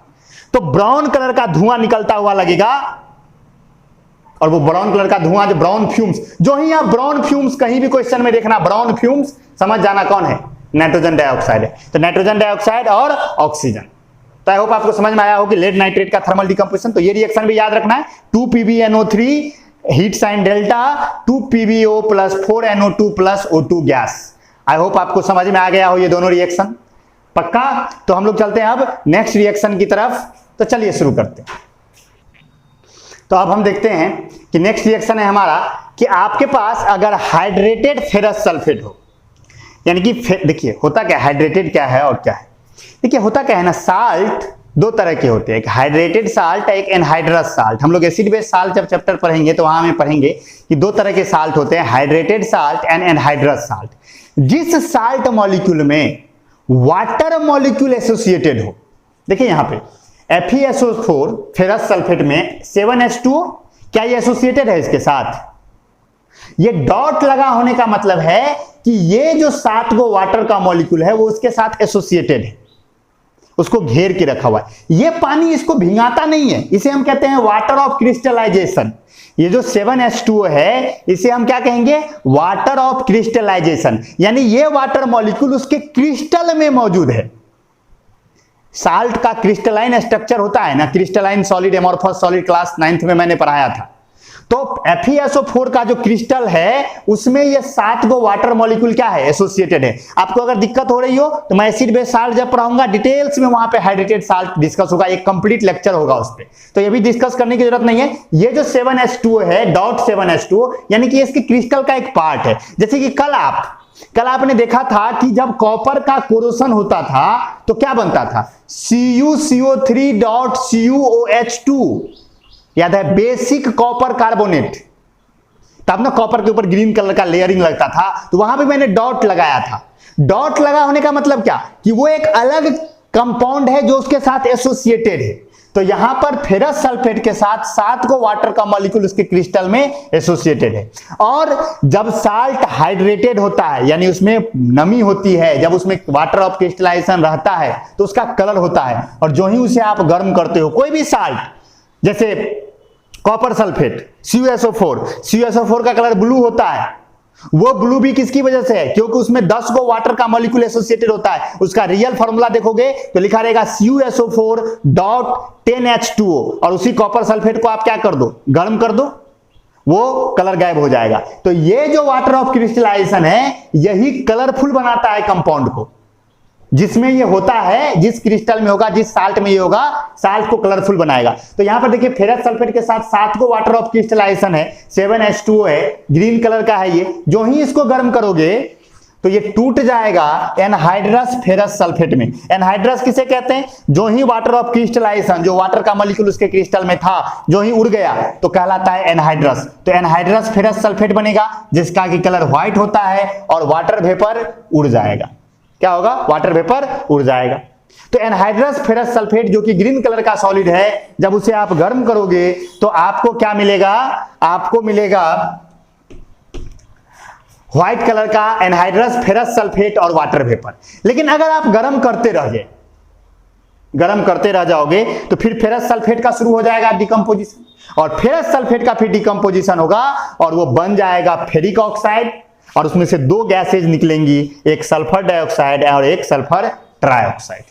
तो ब्राउन कलर का धुआं निकलता हुआ लगेगा। और वो ब्राउन कलर का धुआं, जो ब्राउन फ्यूम्स, जो ही आप ब्राउन फ्यूम्स कहीं भी क्वेश्चन में देखना ब्राउन फ्यूम्स, समझ जाना कौन है? नाइट्रोजन डाइऑक्साइड है। तो नाइट्रोजन डाइऑक्साइड और ऑक्सीजन। तो आई होप आपको समझ में आया हो कि लेड नाइट्रेट का थर्मल डिकम्पोजिशन। तो ये रिएक्शन भी याद रखना है, 2PbNO3 heat sine delta 2PbO plus 4NO2 plus O2 gas. I hope आपको समझ में आ गया हो ये दोनों रिएक्शन, पक्का। तो हम लोग चलते हैं अब नेक्स्ट रिएक्शन की तरफ। तो चलिए शुरू करते हैं। तो अब हम देखते हैं कि नेक्स्ट रिएक्शन है हमारा कि आपके पास अगर हाइड्रेटेड फेरस सल्फेट हो, यानी कि देखिए होता क्या, हाइड्रेटेड क्या है और क्या है। देखिए होता क्या है ना, साल्ट 2 तरह के होते हैं, एक हाइड्रेटेड साल्ट, एक एनहाइड्रस साल्ट। हम लोग एसिड बेस साल्ट जब चैप्टर पढ़ेंगे तो वहां में पढ़ेंगे कि 2 तरह के साल्ट होते हैं, hydrated salt and anhydrous salt. जिस साल्ट मॉलिक्यूल में वाटर मॉलिक्यूल एसोसिएटेड हो, देखिए यहां पे FeSO4 फेरस सल्फेट में 7H2O, क्या ये एसोसिएटेड है इसके साथ? ये डॉट लगा होने का मतलब है कि ये जो 7 गो वाटर का मॉलिक्यूल है वो उसके साथ एसोसिएटेड है, उसको घेर के रखा हुआ है। ये पानी इसको भिंगाता नहीं है, इसे हम कहते हैं वाटर ऑफ क्रिस्टलाइजेशन। ये जो 7H2O है इसे हम क्या कहेंगे? Water of crystallisation. यानी ये वाटर मॉलिक्यूल उसके क्रिस्टल में मौजूद है। साल्ट का क्रिस्टलाइन स्ट्रक्चर होता है ना, crystalline solid, amorphous solid, class 9th में मैंने पढ़ाया था। तो FeSO4 का जो क्रिस्टल है उसमें ये 7 गो वाटर मॉलिक्यूल क्या है? एसोसिएटेड है। आपको अगर दिक्कत हो रही हो तो मैं एसिड बेस साल्ट जब पढ़ाऊंगा डिटेल्स में वहां पे हाइड्रेटेड साल्ट डिस्कस होगा, एक कंप्लीट लेक्चर होगा उस पे, तो ये भी डिस्कस करने की जरूरत नहीं है। ये जो 7H2O है, डॉट 7H2O, यानी कि इसके क्रिस्टल का एक पार्ट है। जैसे कि कल आपने देखा था कि जब कॉपर का कोरोशन होता था तो क्या बनता था? CuCO3 डॉट CuOH2, याद है? Basic copper carbonate. तब ना कॉपर के ऊपर ग्रीन कलर का लेयरिंग लगता था, तो वहां पे मैंने डॉट लगाया था। डॉट लगा होने का मतलब क्या? कि वो एक अलग कंपाउंड है जो उसके साथ एसोसिएटेड है। तो यहां पर फेरस सल्फेट के साथ 7 को वाटर का मॉलिक्यूल उसके क्रिस्टल में एसोसिएटेड है। और जब साल्ट हाइड्रेटेड होता है, यानी उसमें नमी होती है, जब उसमें वाटर ऑफ क्रिस्टलाइजेशन रहता है तो उसका कलर होता है। और जो ही उसे आप गर्म करते हो, कोई भी साल्ट, जैसे कॉपर सल्फेट CuSO4 का कलर ब्लू होता है। वो ब्लू भी किसकी वजह से है? क्योंकि उसमें 10 गो वाटर का मॉलिक्यूल एसोसिएटेड होता है। उसका रियल फार्मूला देखोगे तो लिखा रहेगा CuSO4 डॉट 10H2O, और उसी कॉपर सल्फेट को आप क्या कर दो? गर्म कर दो, वो कलर गायब हो जाएगा। तो ये जो वाटर ऑफ क्रिस्टलाइजेशन है यही कलरफुल बनाता है कंपाउंड को। जिसमें ये होता है, जिस क्रिस्टल में होगा, जिस साल्ट में ये होगा, साल्ट को कलरफुल बनाएगा। तो यहां पर देखिए फेरस सल्फेट के साथ 7 को वाटर ऑफ क्रिस्टलाइजेशन है, 7H2O है, ग्रीन कलर का है ये। जो ही इसको गर्म करोगे तो ये टूट जाएगा एनहाइड्रस फेरस सल्फेट में। एनहाइड्रस किसे कहते हैं? जो ही वाटर ऑफ क्रिस्टलाइजेशन, जो वाटर का मॉलिक्यूल उसके क्रिस्टल में था, जो ही उड़ गया तो कहलाता है एनहाइड्रस। तो एनहाइड्रस फेरस सल्फेट बनेगा जिसका कि कलर व्हाइट होता है और वाटर वेपर उड़ जाएगा। क्या होगा? वाटर वेपर उड़ जाएगा। तो एनहाइड्रस फेरस सल्फेट जो कि ग्रीन कलर का सॉलिड है, जब उसे आप गर्म करोगे तो आपको क्या मिलेगा? आपको मिलेगा व्हाइट कलर का एनहाइड्रस फेरस सल्फेट और वाटर वेपर। लेकिन अगर आप गर्म करते रह जाओगे तो फिर फेरस सल्फेट का शुरू हो जाएगा डिकम्पोजिशन, और फेरस सल्फेट का फिर डिकम्पोजिशन होगा और वो बन जाएगा फेरिक ऑक्साइड, और उसमें से 2 गैसेज निकलेंगी, एक सल्फर डाइऑक्साइड और एक सल्फर ट्राइऑक्साइड।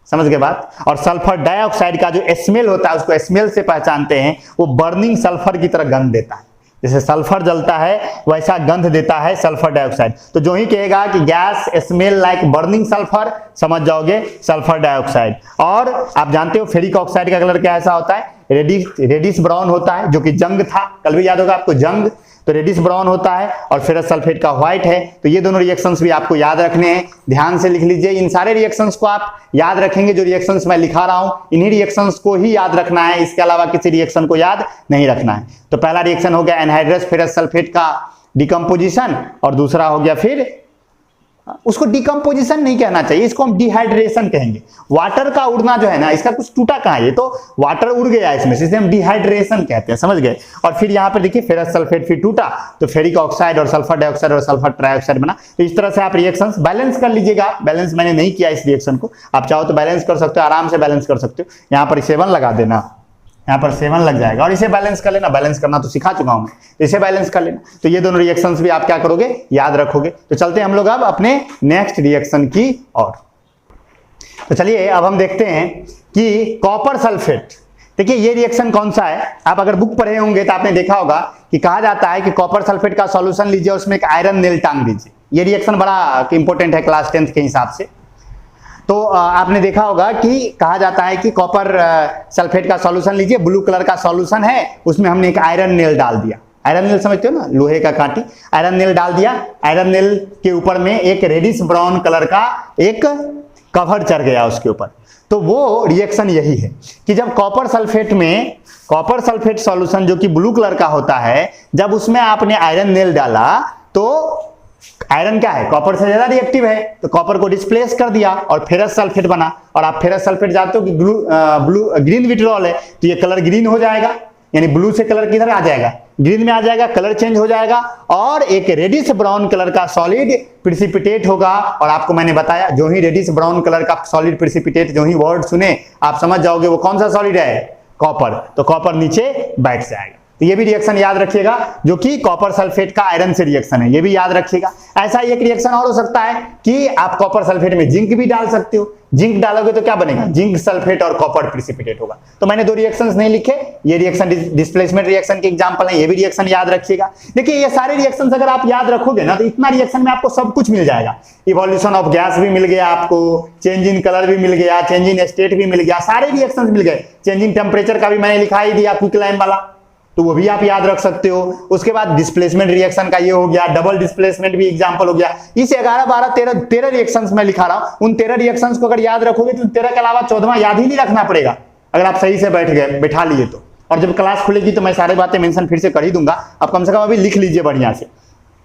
समझ गए बात? और सल्फर डाइऑक्साइड का जो स्मेल होता है, उसको स्मेल से पहचानते हैं, वो बर्निंग सल्फर की तरह गंध देता है। जैसे सल्फर जलता है वैसा गंध देता है सल्फर डाइऑक्साइड। तो जो ही कहेगा कि gas smell like burning sulphur, समझ जाओगे सल्फर डाइऑक्साइड। और आप जानते हो फेरिक ऑक्साइड का कलर क्या ऐसा होता है, रेडिश ब्राउन होता है, जो कि जंग था, कल भी याद होगा आपको जंग, तो रेडिश ब्राउन होता है। और फेरस सल्फेट का व्हाइट है। तो ये दोनों रिएक्शंस भी आपको याद रखने हैं, ध्यान से लिख लीजिए। इन सारे रिएक्शंस को आप याद रखेंगे, जो रिएक्शंस मैं लिखा रहा हूं इन्हीं रिएक्शंस को ही याद रखना है, इसके अलावा किसी रिएक्शन को याद नहीं रखना है। तो पहला रिएक्शन हो गया एनहाइड्रस फेरस सल्फेट का डिकम्पोजिशन, और दूसरा हो गया फिर उसको डिकम्पोजिशन नहीं कहना चाहिए, इसको हम डिहाइड्रेशन कहेंगे। वाटर का उड़ना जो है ना, इसका कुछ टूटा कहां है, ये तो वाटर उड़ गया इसमें से, इसे हम डिहाइड्रेशन कहते हैं, समझ गए। और फिर यहाँ पे देखिए फेरस सल्फेट फिर टूटा तो फेरिक ऑक्साइड और सल्फर डाइऑक्साइड और सल्फर ट्राइऑक्साइड बना। तो इस तरह से आप रिएक्शंस बैलेंस कर लीजिएगा। बैलेंस मैंने नहीं किया इस रिएक्शन को, आप चाहो तो बैलेंस कर सकते हो, आराम से बैलेंस कर सकते हो। यहाँ पर 7 लगा देना, यहाँ पर 7 लग जाएगा, और इसे बैलेंस कर लेना। बैलेंस करना तो सिखा चुका हूं मैं, इसे बैलेंस कर लेना। तो ये दोनों रिएक्शंस भी आप क्या करोगे, याद रखोगे। तो चलते हैं हम लोग अब अपने नेक्स्ट रिएक्शन की ओर। तो चलिए अब हम देखते हैं कि कॉपर सल्फेट। देखिए ये रिएक्शन कौन सा है, आप अगर बुक पढ़े होंगे तो आपने देखा होगा कि कहा जाता है कि कॉपर सल्फेट का सॉल्यूशन लीजिए, उसमें एक आयरन नेल टांग दीजिए। ये रिएक्शन बड़ा इंपॉर्टेंट है क्लास 10th के हिसाब से। तो आपने देखा होगा कि कहा जाता है कि कॉपर सल्फेट का सॉल्यूशन लीजिए, ब्लू कलर का सॉल्यूशन है, उसमें हमने एक आयरन नेल डाल दिया। आयरन नेल समझते हो ना, लोहे का कांटी, आयरन नेल डाल दिया। आयरन नेल के ऊपर में एक रेडिश ब्राउन कलर का एक कवर चढ़ गया उसके ऊपर। तो वो रिएक्शन यही है कि जब कॉपर सल्फेट सॉल्यूशन जो कि ब्लू कलर का होता है, जब उसमें आपने आयरन नेल डाला तो आयरन क्या है, कॉपर से ज्यादा रिएक्टिव है, तो कॉपर को डिस्प्लेस कर दिया और फेरस सल्फेट बना। और आप फेरस सल्फेट जानते हो कि ग्रीन विट्रियोल है, तो ये कलर ग्रीन हो जाएगा, यानी ब्लू से कलर किधर आ जाएगा, ग्रीन में आ जाएगा, कलर चेंज हो जाएगा और एक रेडिश ब्राउन कलर का सॉलिड प्रिसिपिटेट होगा। और आपको मैंने बताया जो ही रेडिश ब्राउन कलर का सॉलिड प्रिसिपिटेट, जो ही वर्ड सुने आप समझ जाओगे वो कौन सा सॉलिड है, कॉपर। तो कॉपर नीचे बैठ जाएगा। तो ये भी रिएक्शन याद रखिएगा, जो कि कॉपर सल्फेट का आयरन से रिएक्शन है, ये भी याद रखिएगा। ऐसा ही एक रिएक्शन और हो सकता है कि आप कॉपर सल्फेट में जिंक भी डाल सकते हो। जिंक डालोगे तो क्या बनेगा, जिंक सल्फेट और कॉपर प्रिसिपिटेट होगा। तो मैंने 2 रिएक्शंस नहीं लिखे, ये रिएक्शन डिस्प्लेसमेंट रिएक्शन के एग्जांपल है, ये भी रिएक्शन याद रखिएगा। देखिए ये सारे रिएक्शंस अगर आप याद रखोगे ना, तो इतना रिएक्शन में आपको सब कुछ मिल जाएगा। इवोल्यूशन ऑफ गैस भी मिल गया आपको, चेंज इन कलर भी मिल गया, चेंज इन स्टेट भी मिल गया, सारे रिएक्शंस मिल गए। चेंज इन टेम्परेचर का भी मैंने लिखा ही दिया, क्विक लाइन वाला, तो वो भी आप याद रख सकते हो। उसके बाद डिस्प्लेसमेंट रिएक्शन का ये हो गया, डबल डिस्प्लेसमेंट भी एग्जांपल हो गया। इस 11, 12, 13 रिएक्शंस मैं लिखा रहा हूं। उन 13 रिएक्शंस को अगर याद रखोगे तो 13 के अलावा 14वां याद ही नहीं रखना पड़ेगा, अगर आप सही से बैठा लिए तो। और जब क्लास खुलेगी तो मैं सारी बातें मेंशन फिर से कर ही दूंगा, आप कम से कम अभी लिख लीजिए बढ़िया से।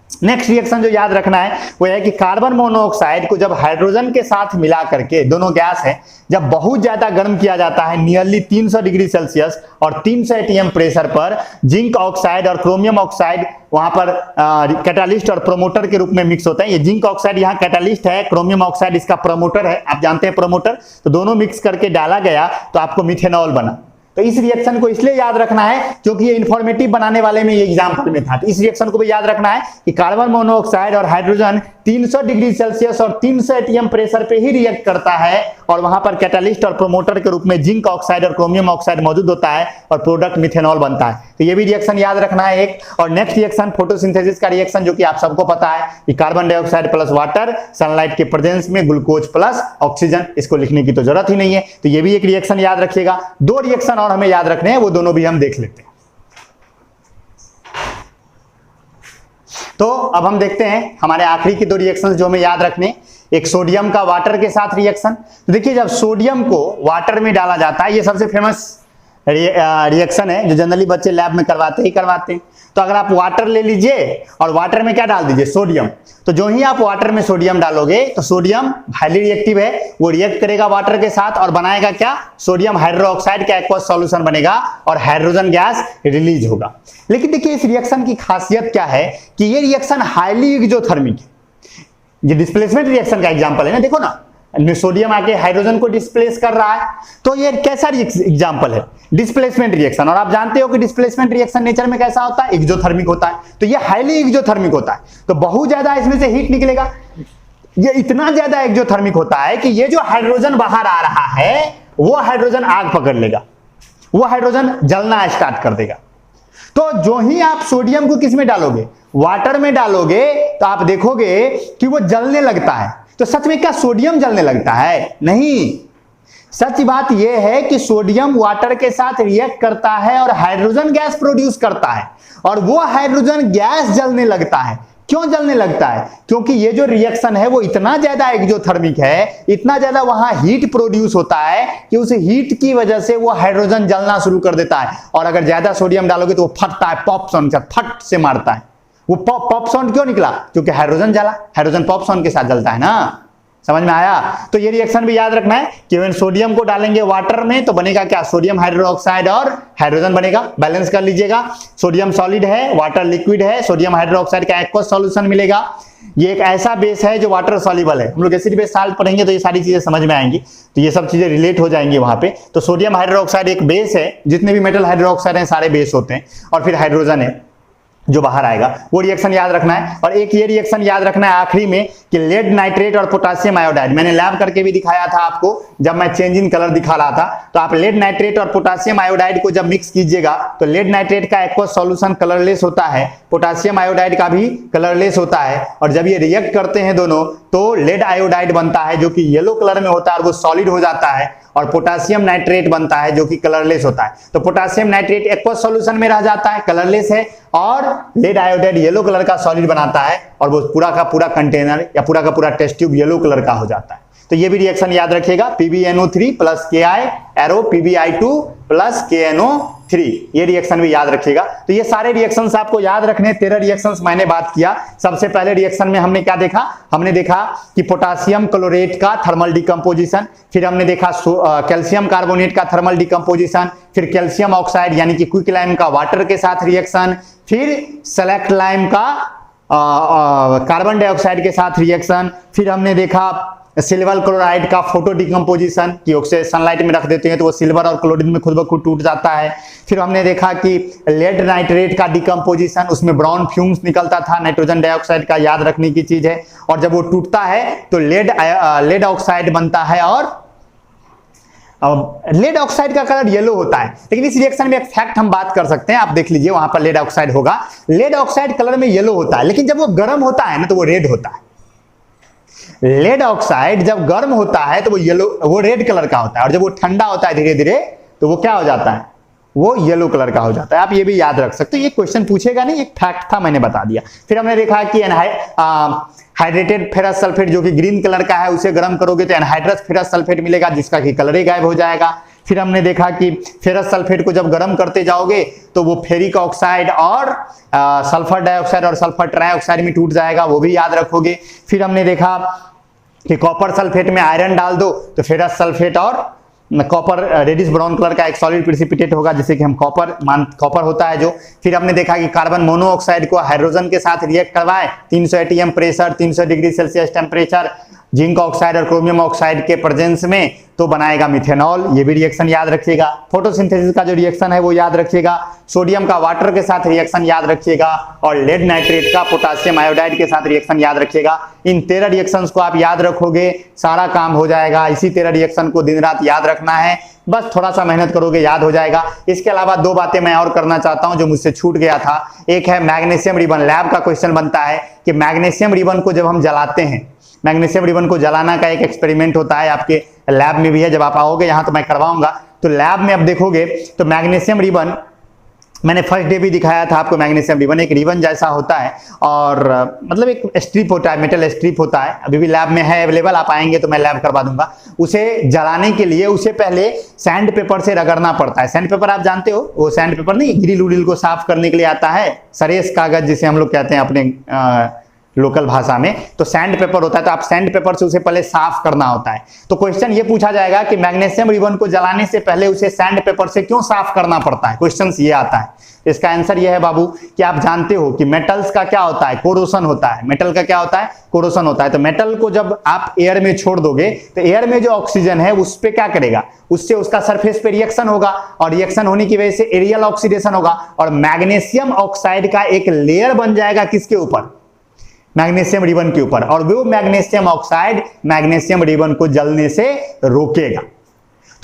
नेक्स्ट रिएक्शन जो याद रखना है वो है कि कार्बन मोनोऑक्साइड को जब हाइड्रोजन के साथ मिला करके, दोनों गैस है, जब बहुत ज्यादा गर्म किया जाता है नियरली 300 डिग्री सेल्सियस और 300 एटीएम प्रेशर पर, जिंक ऑक्साइड और क्रोमियम ऑक्साइड वहां पर कैटालिस्ट और प्रोमोटर के रूप में मिक्स होते हैं। ये जिंक ऑक्साइड यहाँ कैटालिस्ट है, क्रोमियम ऑक्साइड इसका प्रोमोटर है, आप जानते हैं प्रोमोटर। तो दोनों मिक्स करके डाला गया तो आपको मिथेनॉल बना। तो इस रिएक्शन को इसलिए याद रखना है क्योंकि ये इंफॉर्मेटिव बनाने वाले में ये एग्जांपल में था। तो इस रिएक्शन को भी याद रखना है कि कार्बन मोनोऑक्साइड और हाइड्रोजन 300 डिग्री सेल्सियस और 300 एटीएम प्रेशर पे ही रिएक्ट करता है और वहां पर कैटालिस्ट और प्रोमोटर के रूप में जिंक ऑक्साइड और क्रोमियम ऑक्साइड मौजूद होता है और प्रोडक्ट मिथेनॉल बनता है। तो ये भी रिएक्शन याद रखना है एक। और नेक्स्ट रिएक्शन फोटोसिंथेसिस का रिएक्शन, जो कि आप सबको पता है कि carbon dioxide plus water sunlight के प्रेजेंस में ग्लूकोज प्लस ऑक्सीजन, इसको लिखने की तो जरूरत ही नहीं है। तो ये भी एक रिएक्शन याद रखिएगा। 2 रिएक्शन और हमें याद रखने हैं, वो दोनों भी हम देख लेते हैं। तो अब हम देखते हैं हमारे आखिरी की 2 रिएक्शंस जो हमें याद रखने। एक सोडियम का वाटर के साथ रिएक्शन। तो देखिए जब सोडियम को वाटर में डाला जाता है, ये सबसे फेमस रिएक्शन है जो जनरली बच्चे लैब में करवाते हैं। तो अगर आप वाटर ले लीजिए और वाटर में क्या डाल दीजिए, सोडियम। तो जो ही आप वाटर में सोडियम डालोगे तो सोडियम हाईली रिएक्टिव है, वो रिएक्ट करेगा वाटर के साथ और बनाएगा क्या, सोडियम हाइड्रोक्साइड का एक्वस सॉल्यूशन बनेगा और हाइड्रोजन गैस रिलीज होगा। लेकिन देखिए इस रिएक्शन की खासियत क्या है कि ये रिएक्शन हाईली एक्सोथर्मिक है। ये डिस्प्लेसमेंट रिएक्शन का एग्जांपल है ना, देखो ना, सोडियम आके हाइड्रोजन को डिस्प्लेस कर रहा है। तो ये कैसा एग्जांपल है, डिस्प्लेसमेंट रिएक्शन। और आप जानते हो कि डिस्प्लेसमेंट रिएक्शन नेचर में कैसा होता है, एक्सोथर्मिक होता है। तो ये हाईली एक्सोथर्मिक होता है, तो बहुत ज्यादा इसमें से हीट निकलेगा। ये इतना ज्यादा एक्सोथर्मिक होता है कि ये जो हाइड्रोजन बाहर आ रहा है वो हाइड्रोजन आग पकड़ लेगा, वो हाइड्रोजन जलना स्टार्ट कर देगा। तो जो ही आप सोडियम को किस में डालोगे, वाटर में डालोगे, तो आप देखोगे कि वो जलने लगता है। तो सच में क्या सोडियम जलने लगता है? नहीं, सच बात यह है कि सोडियम वाटर के साथ रिएक्ट करता है और हाइड्रोजन गैस प्रोड्यूस करता है, और वो हाइड्रोजन गैस जलने लगता है। क्यों जलने लगता है? क्योंकि ये जो रिएक्शन है वो इतना ज्यादा एक्सोथर्मिक है, इतना ज्यादा वहां हीट प्रोड्यूस होता है कि उस हीट की वजह से वो हाइड्रोजन जलना शुरू कर देता है। और अगर ज्यादा सोडियम डालोगे तो वो फटता है, पॉप साउंड, फट से मारता है। वो पॉप साउंड क्यों निकला? क्योंकि हाइड्रोजन जला, हाइड्रोजन पॉप साउंड के साथ जलता है ना। समझ में आया? तो ये रिएक्शन भी याद रखना है कि when सोडियम को डालेंगे वाटर में तो बनेगा क्या, सोडियम हाइड्रोक्साइड और हाइड्रोजन बनेगा। बैलेंस कर लीजिएगा, सोडियम सॉलिड है, वाटर लिक्विड है, सोडियम हाइड्रोक्साइड का एक्वस सॉल्यूशन मिलेगा। ये एक ऐसा बेस है जो वाटर सॉल्युबल है। हम लोग एसिड बेस साल्ट पढ़ेंगे तो ये सारी चीजें समझ में आएंगी, तो ये सब चीजें रिलेट हो जाएंगी वहां पे। तो सोडियम हाइड्रोक्साइड एक बेस है, जितने भी मेटल हाइड्रोक्साइड हैं सारे बेस होते हैं, और फिर हाइड्रोजन है जो बाहर आएगा, वो रिएक्शन याद रखना है। और एक ये रिएक्शन याद रखना है आखिरी में कि लेड नाइट्रेट और पोटासियम आयोडाइड, मैंने लैब करके भी दिखाया था आपको जब मैं चेंज इन कलर दिखा रहा था। तो आप लेड नाइट्रेट और पोटासियम आयोडाइड को जब मिक्स कीजिएगा तो लेड नाइट्रेट का एक्वस सॉल्यूशन कलरलेस होता है, पोटासियम आयोडाइड का भी कलरलेस होता है, और जब ये रिएक्ट करते हैं दोनों तो लेड आयोडाइड बनता है जो कि येलो कलर में होता है और वो सॉलिड हो जाता है, और पोटासियम नाइट्रेट बनता है जो कि कलरलेस होता है। तो पोटासियम नाइट्रेट एक्वस सॉल्यूशन में रह जाता है, कलरलेस है, और लेड आयोडाइड येलो कलर का सॉलिड बनाता है, और वो पूरा का पूरा कंटेनर या पूरा का पूरा टेस्ट ट्यूब येलो कलर का हो जाता है। तो ये भी रिएक्शन याद रखिएगा, PbNO3 plus Ki arrow PbI2 plus KNO3, ये रिएक्शन भी याद रखिएगा। तो ये सारे रिएक्शंस आपको याद रखने, 13 रिएक्शंस मैंने बात किया। सबसे पहले रिएक्शन में हमने क्या देखा? हमने देखा कि पोटासियम क्लोरेट का थर्मल डिकम्पोजिशन, फिर हमने देखा कैल्शियम कार्बोनेट का थर्मल डिकम्पोजिशन, फिर कैल्शियम ऑक्साइड यानी कि क्विक लाइम का वाटर के साथ रिएक्शन, फिर सेलेक्ट लाइम का कार्बन डाइऑक्साइड के साथ रिएक्शन, फिर हमने देखा सिल्वर क्लोराइड का फोटो डिकम्पोजिशन कि उसे सनलाइट में रख देते हैं तो वो सिल्वर और क्लोरीन में खुद ब खुद टूट जाता है। फिर हमने देखा कि लेड नाइट्रेट का डिकम्पोजिशन, उसमें ब्राउन फ्यूम्स निकलता था नाइट्रोजन डाइऑक्साइड का, याद रखने की चीज है, और जब वो टूटता है तो लेड ऑक्साइड बनता है, और लेड ऑक्साइड का कलर येलो होता है। लेकिन इस रिएक्शन में एक फैक्ट हम बात कर सकते हैं, आप देख लीजिए, वहां पर लेड ऑक्साइड होगा, लेड ऑक्साइड कलर में येलो होता है, लेकिन जब वो गर्म होता है ना तो वो रेड होता है। लेड ऑक्साइड जब गर्म होता है तो वो रेड कलर का होता है, और जब वो ठंडा होता है धीरे धीरे तो वो क्या हो जाता है, वो येलो कलर का हो जाता है। आप ये भी याद रख सकते हो, ये क्वेश्चन पूछेगा नहीं, एक फैक्ट था, मैंने बता दिया। फिर हमने देखा कि हाइड्रेटेड फेरस सल्फेट जो कि ग्रीन कलर का है, उसे गर्म करोगे तो एनहाइड्रस फेरस सल्फेट मिलेगा जिसका कि कलर ही गायब हो जाएगा। फिर हमने देखा कि फेरस सल्फेट को जब गर्म करते जाओगे तो वो फेरिक ऑक्साइड और सल्फर डाइऑक्साइड और सल्फर ट्राइऑक्साइड में टूट जाएगा, वो भी याद रखोगे। फिर हमने देखा कि कॉपर सल्फेट में आयरन डाल दो तो फेरस सल्फेट और कॉपर रेडिश ब्राउन कलर का एक सॉलिड प्रेसिपिटेट होगा जिसे कि हम कॉपर होता है जो। फिर हमने देखा कि कार्बन मोनोऑक्साइड को हाइड्रोजन के साथ रिएक्ट करवाए 300 ATM pressure, 300 degree Celsius temperature, zinc oxide और क्रोमियम ऑक्साइड के प्रेजेंस में, तो बनाएगा मिथेनॉल, ये भी रिएक्शन याद रखिएगा। फोटोसिंथेसिस का जो रिएक्शन है वो याद रखिएगा, सोडियम का वाटर के साथ रिएक्शन याद रखिएगा, और लेड नाइट्रेट का पोटासियम आयोडाइड के साथ रिएक्शन याद रखिएगा। इन 13 रिएक्शंस को आप याद रखोगे, सारा काम हो जाएगा। इसी 13 रिएक्शन को दिन रात याद रखना है, बस थोड़ा सा मेहनत करोगे याद हो जाएगा। इसके अलावा 2 बातें मैं और करना चाहता हूं जो मुझसे छूट गया था। एक है मैग्नीशियम रिबन, लैब का क्वेश्चन बनता है कि मैग्नीशियम रिबन को जब हम जलाते हैं, मैग्नीशियम रिबन को जलाना का एक एक्सपेरिमेंट होता है, आपके लैब में भी है, जब आप आओगे यहाँ तो मैं करवाऊंगा। तो लैब में अब देखोगे तो मैग्नीशियम रिबन, मैंने फर्स्ट डे भी दिखाया था आपको, मैग्नीशियम रिबन एक रिबन जैसा होता है, और मतलब एक स्ट्रिप होता है, मेटल स्ट्रिप होता है, अभी भी लैब में है अवेलेबल, आप आएंगे तो मैं लैब करवा दूंगा। उसे जलाने के लिए उसे पहले सैंड पेपर से रगड़ना पड़ता है। सैंड पेपर आप जानते हो, वो सैंड पेपर नहीं, ग्रिल उरिल को साफ करने के लिए आता है, सरेस कागज जिसे हम लोग कहते हैं अपने लोकल भाषा में, तो सैंड पेपर होता है। तो आप सैंड पेपर से उसे पहले साफ करना होता है। तो क्वेश्चन ये पूछा जाएगा कि मैग्नीशियम रिबन को जलाने से पहले उसे सैंड पेपर से क्यों साफ करना पड़ता है, क्वेश्चन ये आता है। इसका आंसर ये है बाबू कि आप जानते हो कि मेटल्स का क्या होता है, कोरोशन होता है। मेटल का क्या होता है, कोरोशन होता है। तो मेटल को जब आप एयर में छोड़ दोगे तो एयर में जो ऑक्सीजन है उस पे क्या करेगा, उससे उसका सरफेस पे रिएक्शन होगा, और रिएक्शन होने की वजह से एरियल ऑक्सीडेशन होगा, और मैग्नीशियम ऑक्साइड का एक लेयर बन जाएगा किसके ऊपर, मैग्नीशियम रिबन के ऊपर, और वो मैग्नीशियम ऑक्साइड मैग्नीशियम रिबन को जलने से रोकेगा।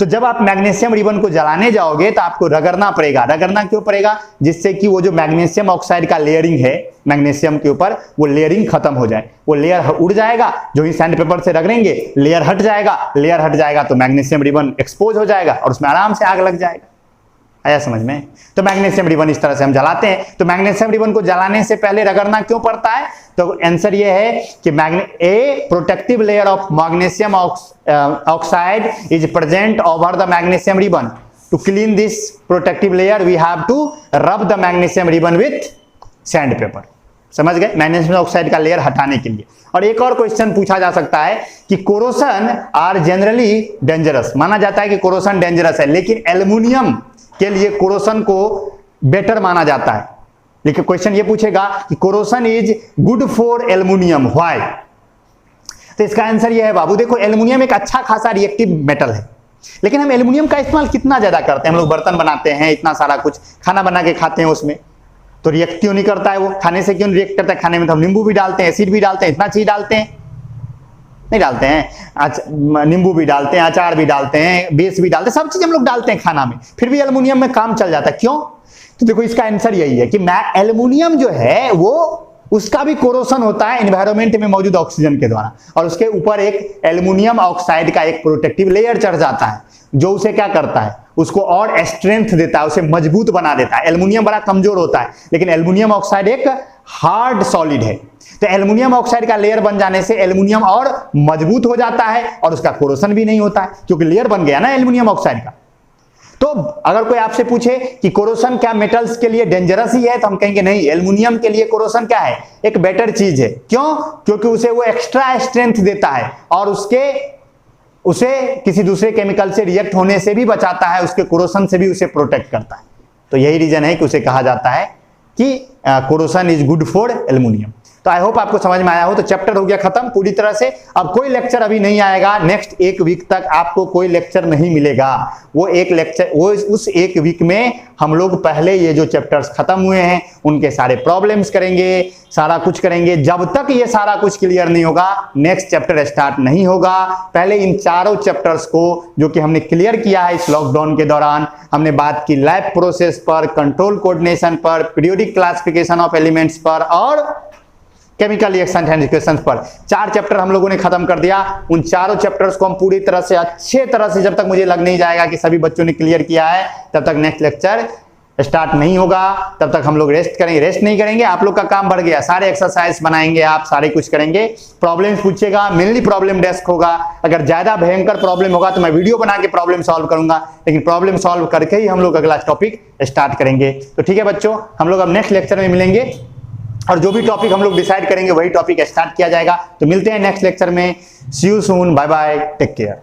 तो जब आप मैग्नीशियम रिबन को जलाने जाओगे तो आपको रगड़ना पड़ेगा। रगड़ना क्यों पड़ेगा? जिससे कि वो जो मैग्नीशियम ऑक्साइड का लेयरिंग है मैग्नीशियम के ऊपर, वो लेयरिंग खत्म हो जाए, वो लेयर उड़ जाएगा। जो ही सैंड पेपर से रगड़ेंगे लेयर हट जाएगा, लेयर हट जाएगा तो मैग्नीशियम रिबन एक्सपोज हो जाएगा और उसमें आराम से आग लग जाएगा। आया समझ में? तो मैग्नीशियम रिबन इस तरह से हम जलाते हैं। तो मैग्नीशियम रिबन को जलाने से पहले रगड़ना क्यों पड़ता है? तो आंसर ये है कि a protective layer of magnesium oxide is present over the magnesium ribbon. To clean this protective layer we have to rub the magnesium ribbon with sand paper. समझ गए? मैग्नीशियम ऑक्साइड का लेयर हटाने के लिए। और एक और क्वेश्चन पूछा जा सकता है कि कोरोसन आर जनरली डेंजरस। माना जाता है कि कोरोसन डेंजरस है, लेकिन एल्युमिनियम के लिए कोरोसन को बेटर माना जाता है। लेकिन क्वेश्चन ये पूछेगा कि corrosion is good for aluminium, why? तो इसका आंसर ये है बाबू, देखो एल्युमिनियम एक अच्छा खासा रिएक्टिव मेटल है, लेकिन हम एल्युमिनियम का इस्तेमाल कितना ज्यादा करते हैं। हम लोग बर्तन बनाते हैं, इतना सारा कुछ खाना बना के खाते हैं, उसमें तो रिएक्ट क्यों नहीं करता है? वो खाने से क्यों रिएक्ट करता है? खाने में तो हम नींबू भी डालते हैं, एसिड भी डालते हैं, इतना चीज डालते हैं, नहीं डालते हैं? नींबू भी डालते हैं, अचार भी डालते हैं, बेस भी डालते हैं, सब चीज हम लोग डालते हैं खाना में, फिर भी एल्युमिनियम में काम चल जाता है। क्यों? तो देखो इसका आंसर यही है कि एल्युमिनियम जो है वो उसका भी कोरोसन होता है एनवायरमेंट में मौजूद ऑक्सीजन के द्वारा, और उसके ऊपर एक एल्युमिनियम ऑक्साइड का एक प्रोटेक्टिव लेयर चढ़ जाता है, जो उसे क्या करता है? उसको और स्ट्रेंथ देता है, उसे मजबूत बना देता है। एल्युमिनियम बड़ा कमजोर होता है, लेकिन एल्युमिनियम ऑक्साइड एक हार्ड सॉलिड है। तो एल्युमिनियम ऑक्साइड का लेयर बन जाने से एल्युमिनियम और मजबूत हो जाता है और उसका कोरोसन भी नहीं होता है, क्योंकि लेयर बन गया ना एल्युमिनियम ऑक्साइड का। तो अगर कोई आपसे पूछे कि कोरोसन क्या मेटल्स के लिए डेंजरस ही है, तो हम कहेंगे नहीं, एल्युमिनियम के लिए कोरोसन क्या है? एक बेटर चीज है। क्यों? क्योंकि उसे वो एक्स्ट्रा स्ट्रेंथ देता है और उसे किसी दूसरे केमिकल से रिएक्ट होने से भी बचाता है, उसके कोरोसन से भी उसे प्रोटेक्ट करता है। तो यही रीजन है कि उसे कहा जाता है कि corrosion is good for aluminium. तो आई होप आपको समझ में आया हो। तो चैप्टर हो गया खत्म पूरी तरह से। अब कोई लेक्चर अभी नहीं आएगा, नेक्स्ट एक वीक तक आपको कोई लेक्चर नहीं मिलेगा। वो उस एक वीक में हम लोग पहले ये जो चैप्टर्स खत्म हुए हैं उनके सारे प्रॉब्लम्स करेंगे, सारा कुछ करेंगे। जब तक ये सारा कुछ क्लियर नहीं होगा नेक्स्ट चैप्टर स्टार्ट नहीं होगा। पहले इन चारों चैप्टर्स को जो कि हमने क्लियर किया है इस लॉकडाउन के दौरान, हमने बात की लैब प्रोसेस पर, कंट्रोल कोऑर्डिनेशन पर, पीरियोडिक क्लासिफिकेशन ऑफ एलिमेंट्स पर और केमिकल रिएक्शन एंड इक्वेशंस पर। 4 चैप्टर हम लोगों ने खत्म कर दिया। उन चारों चैप्टर्स को हम पूरी तरह से अच्छे तरह से, जब तक मुझे लग नहीं जाएगा कि सभी बच्चों ने क्लियर किया है, तब तक नेक्स्ट लेक्चर स्टार्ट नहीं होगा। तब तक हम लोग रेस्ट करेंगे। रेस्ट नहीं करेंगे, आप लोग का काम बढ़ गया, सारे एक्सरसाइज बनाएंगे, आप सारे कुछ करेंगे। प्रॉब्लम्स पूछेगा, मेनली प्रॉब्लम डेस्क होगा। अगर ज्यादा भयंकर प्रॉब्लम होगा तो मैं वीडियो बना के प्रॉब्लम सॉल्व करूंगा, लेकिन प्रॉब्लम सॉल्व करके ही हम लोग अगला टॉपिक स्टार्ट करेंगे। तो ठीक है बच्चों, हम लोग अब नेक्स्ट लेक्चर में मिलेंगे और जो भी टॉपिक हम लोग डिसाइड करेंगे वही टॉपिक स्टार्ट किया जाएगा। तो मिलते हैं नेक्स्ट लेक्चर में। See you soon, bye bye, take care.